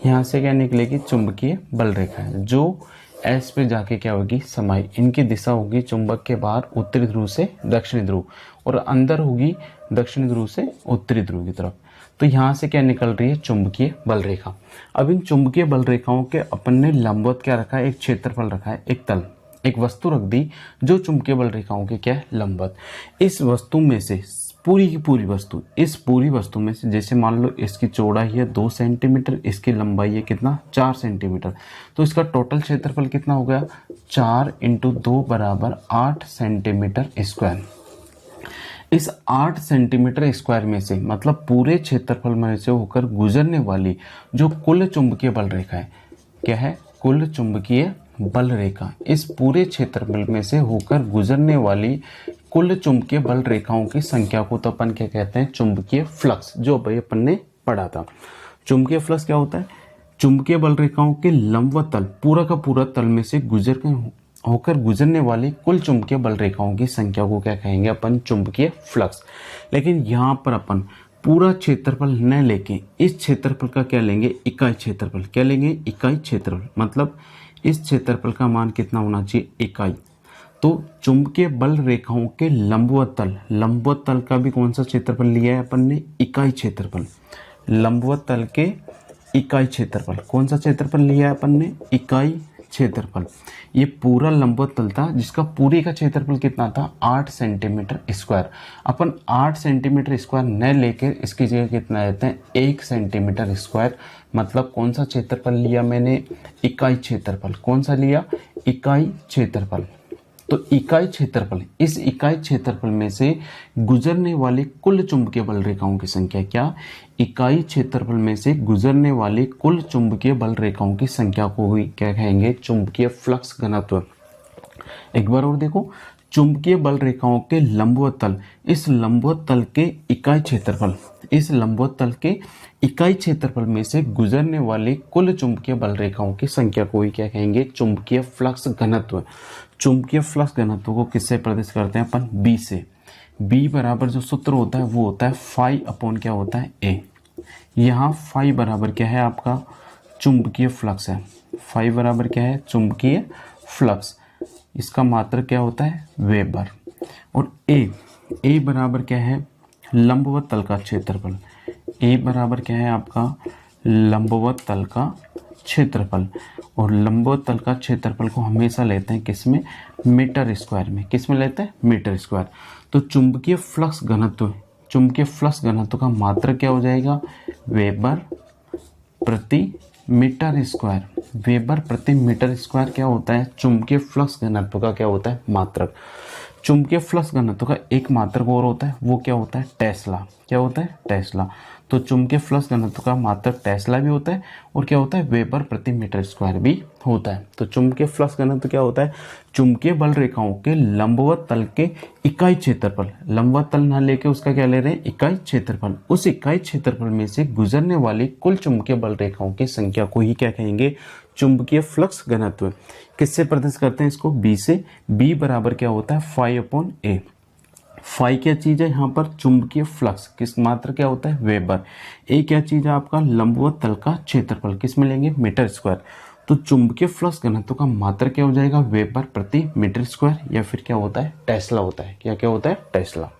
यहाँ से क्या निकलेगी? चुंबकीय बल रेखा है जो एस पे जाके क्या होगी? समाई। इनकी दिशा होगी चुंबक के बाहर उत्तरी ध्रुव से दक्षिणी ध्रुव, और अंदर होगी दक्षिणी ध्रुव से उत्तरी ध्रुव की तरफ। तो यहाँ से क्या निकल रही है? चुंबकीय बल रेखा। अब इन चुंबकीय बल रेखाओं के अपन ने लंबवत क्या रखा है? एक क्षेत्रफल रखा है, एक तल, एक वस्तु रख दी जो चुंबकीय बल रेखाओं के क्या है? लंबवत। इस वस्तु में से पूरी की पूरी वस्तु, इस पूरी वस्तु में से जैसे मान लो इसकी चौड़ाई है 2 सेंटीमीटर, इसकी लंबाई है कितना? 4 सेंटीमीटर। तो इसका टोटल क्षेत्रफल कितना हो गया? 4 × 2 बराबर 8 सेंटीमीटर स्क्वायर। इस 8 सेंटीमीटर स्क्वायर में से मतलब पूरे क्षेत्रफल में से होकर गुजरने वाली जो कुल चुंबकीय बल रेखा है, क्या है? कुल चुंबकीय बल रेखा। इस पूरे क्षेत्रफल में से होकर गुजरने वाली कुल चुंबकीय बल रेखाओं की संख्या को तो अपन क्या कहते हैं? चुंबकीय फ्लक्स, जो भाई अपन ने पढ़ा था। चुंबकीय फ्लक्स क्या होता है? चुंबकीय बल रेखाओं के लंबवत तल, पूरा का पूरा तल में से गुजर कर होकर गुजरने वाली कुल चुंबकीय बल रेखाओं की संख्या को क्या कहेंगे अपन, चुंबकीय फ्लक्स। लेकिन यहाँ पर अपन पूरा क्षेत्रफल न लेके इस क्षेत्रफल का क्या लेंगे, इकाई क्षेत्रफल। क्या लेंगे, इकाई क्षेत्रफल। मतलब इस क्षेत्रफल का मान कितना होना चाहिए, इकाई। तो चुंबकीय बल रेखाओं के लंबवत तल, लंबवत तल का भी कौन सा क्षेत्रफल लिया है अपन ने, इकाई क्षेत्रफल। लंबवत तल के इकाई क्षेत्रफल, कौन सा क्षेत्रफल लिया है अपन ने, इकाई क्षेत्रफल। ये पूरा लंबवत तल था जिसका पूरी का क्षेत्रफल कितना था, 8 सेंटीमीटर स्क्वायर। अपन 8 सेंटीमीटर स्क्वायर न लेकर इसकी जगह कितना लेते हैं, 1 सेंटीमीटर स्क्वायर। मतलब कौन सा क्षेत्रफल लिया मैंने, इकाई क्षेत्रफल। कौन सा लिया, इकाई क्षेत्रफल। तो इकाई क्षेत्रफल, इस इकाई क्षेत्रफल में से गुजरने वाली कुल चुंबकीय बल रेखाओं की संख्या, क्या, इकाई क्षेत्रफल में से गुजरने वाली कुल चुंबकीय बल रेखाओं की संख्या को ही क्या कहेंगे, चुंबकीय फ्लक्स घनत्व। एक बार और देखो, चुंबकीय बल रेखाओं के लंबवत तल, इस लंबवत तल के इकाई क्षेत्रफल, इस लंबवत तल के इकाई क्षेत्रफल में से गुजरने वाली कुल चुंबकीय बल रेखाओं की संख्या को ही क्या कहेंगे, चुंबकीय फ्लक्स घनत्व। चुंबकीय फ्लक्स घनत्व को किससे प्रदर्शित करते हैं अपन, बी से। बी बराबर जो सूत्र होता है वो होता है फाई अपॉन क्या होता है, ए। यहाँ फाई बराबर क्या है आपका, चुंबकीय फ्लक्स है। फाई बराबर क्या है, चुंबकीय फ्लक्स। इसका मात्रक क्या होता है, वेबर। और ए बराबर क्या है, लंबवत तल का क्षेत्रफल। ए बराबर क्या है आपका, लंबवत तल का क्षेत्रफल। और लंबवत तल का क्षेत्रफल को हमेशा लेते हैं किसमें, मीटर स्क्वायर में। किस में लेते हैं, मीटर स्क्वायर। तो चुंबकीय फ्लक्स घनत्व, चुंबकीय फ्लक्स घनत्व का मात्रक क्या हो जाएगा, वेबर प्रति मीटर स्क्वायर। वेबर प्रति मीटर स्क्वायर क्या होता है, चुंबकीय फ्लक्स घनत्व का क्या होता है, मात्रक। चुंबकीय फ्लक्स घनत्व का एक मात्रक और होता है, वो क्या होता है, टेस्ला। क्या होता है, टेस्ला। तो चुंबकीय फ्लक्स घनत्व का मात्रक टेस्ला भी होता है और क्या होता है, वेबर प्रति मीटर स्क्वायर भी होता है। तो चुंबकीय फ्लक्स घनत्व क्या होता है, चुंबकीय बल रेखाओं के लंबवत तल के इकाई क्षेत्रफल। लंबवत तल ना लेके उसका क्या ले रहे हैं, इकाई क्षेत्रफल। उस इकाई क्षेत्रफल में से गुजरने वाली कुल चुंबकीय बल रेखाओं की संख्या को ही क्या कहेंगे, चुंबकीय फ्लक्स घनत्व। किससे प्रदर्शित करते हैं इसको, बी से। बी बराबर क्या होता है, फाई अपॉन ए। फाई क्या चीज है यहाँ पर, चुंबकीय फ्लक्स। किस मात्र क्या होता है, वेबर। ए क्या चीज है आपका, लंबवत तल का क्षेत्रफल। किस में लेंगे, मीटर स्क्वायर। तो चुंबकीय फ्लक्स घनत्व का मात्रक क्या हो जाएगा, वेबर प्रति मीटर स्क्वायर, या फिर क्या होता है, टेस्ला होता है। क्या क्या होता है, टेस्ला।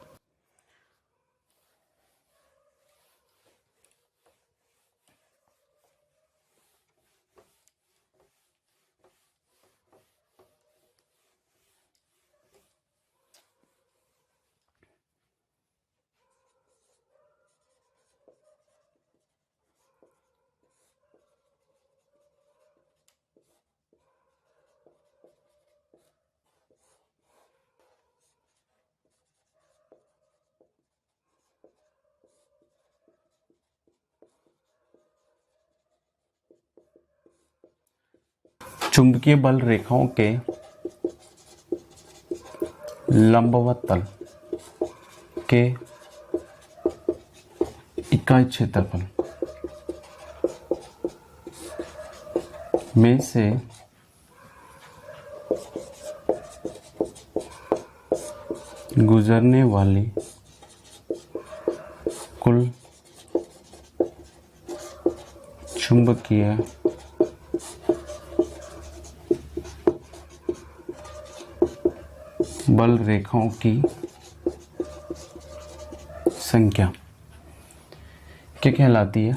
चुंबकीय बल रेखाओं के लंबवत तल के इकाई क्षेत्रफल में से गुजरने वाली कुल चुंबकीय बल रेखाओं की संख्या क्या कहलाती है,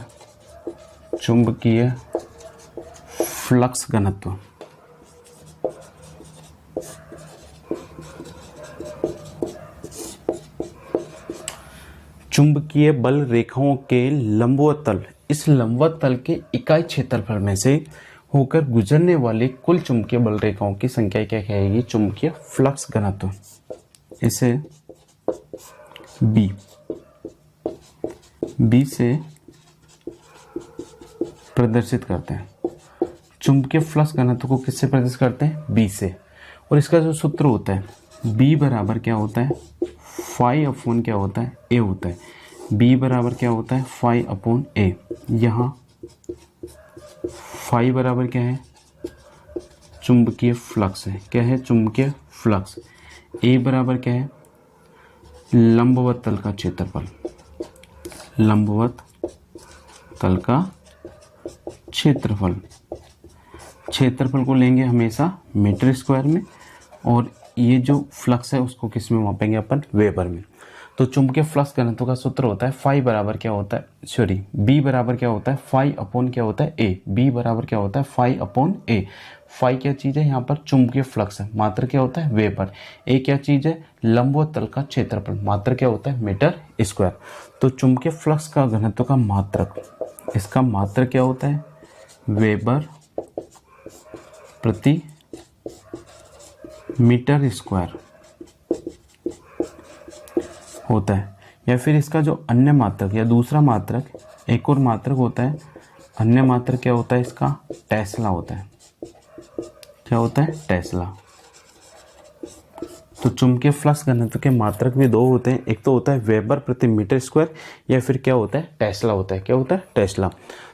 चुंबकीय फ्लक्स घनत्व। चुंबकीय बल रेखाओं के लंबवत तल, इस लंबवत तल के इकाई क्षेत्रफल में से होकर गुजरने वाली कुल चुंबकीय बल रेखाओं की संख्या क्या कहेगी, चुंबकीय फ्लक्स घनत्व। इसे बी से प्रदर्शित करते हैं। चुंबकीय फ्लक्स घनत्व को किससे प्रदर्शित करते हैं, बी से। और इसका जो सूत्र होता है, बी बराबर क्या होता है, फाई अपॉन क्या होता है, ए होता है। बी बराबर क्या होता है, फाई अपॉन ए। यहाँ फाई बराबर क्या है, चुंबकीय फ्लक्स है। क्या है? चुंबकीय फ्लक्स। ए बराबर क्या है? लंबवत तल का क्षेत्रफल, लंबवत तल का क्षेत्रफल। क्षेत्रफल को लेंगे हमेशा मीटर स्क्वायर में, और ये जो फ्लक्स है उसको किस में मापेंगे अपन? वेबर में। तो चुंबकीय फ्लक्स घनत्व का सूत्र होता है फाई बराबर क्या होता है? सॉरी, बी बराबर क्या होता है? फाई अपॉन क्या होता है? ए। बी बराबर क्या होता है? फाई अपॉन ए। फाई क्या चीज है? यहाँ पर चुंबकीय फ्लक्स है, मात्र क्या होता है? वेबर। ए क्या चीज है? लंबवत तल का क्षेत्रफल, मात्र क्या होता है? Metre square. तो चुंबकीय फ्लक्स का घनत्व का मात्रक, इसका मात्रक क्या होता है? वेबर प्रति मीटर स्क्वायर होता है। या फिर इसका जो अन्य मात्रक या दूसरा मात्रक, एक और मात्रक होता है, अन्य मात्रक क्या होता है इसका? टेस्ला होता है। क्या होता है? टेस्ला। तो चुंबकीय फ्लक्स घनत्व के मात्रक भी दो होते हैं, एक तो होता है वेबर प्रति मीटर स्क्वायर, या फिर क्या होता है? टेस्ला होता है। क्या होता है? टेस्ला।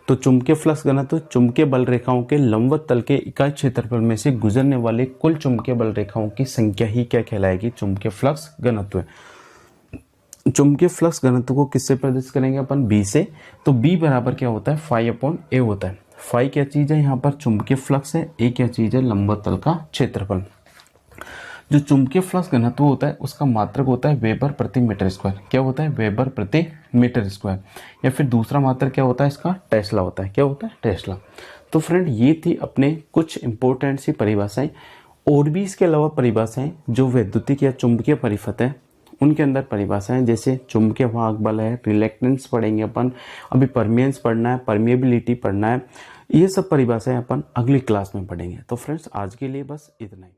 तो चुंबकीय फ्लक्स घनत्व चुंबकीय बल रेखाओं के लंबवत तल के इकाई क्षेत्रफल में से गुजरने वाले कुल चुंबकीय बल रेखाओं की संख्या ही क्या कहलाएगी? चुंबकीय फ्लक्स घनत्व। चुंबकीय फ्लक्स घनत्व को किससे प्रदर्शित करेंगे अपन? बी से। तो बी बराबर क्या होता है? फाई अपॉन ए होता है। फाई क्या चीज है? यहाँ पर चुंबकीय फ्लक्स है। ए क्या चीज है? लंबवत तल का क्षेत्रफल। जो चुंबकीय फ्लक्स घनत्व होता है उसका मात्रक होता है वेबर प्रति मीटर स्क्वायर। क्या होता है? वेबर प्रति मीटर स्क्वायर। या फिर दूसरा मात्रक क्या होता है इसका? टेस्ला होता है। क्या होता है? टेस्ला। तो फ्रेंड, ये थी अपने कुछ इंपॉर्टेंट सी परिभाषाएं। और भी इसके अलावा परिभाषाएं जो वैद्युतिक या चुंबकीय परिपथ है उनके अंदर परिभाषाएं, जैसे चुंबकीय वाहक बल है, रिलेक्टेंस पढ़ेंगे अपन, अभी परमियंस पढ़ना है, परमिएबिलिटी पढ़ना है। ये सब परिभाषाएं अपन अगली क्लास में पढ़ेंगे। तो फ्रेंड्स, आज के लिए बस इतना ही।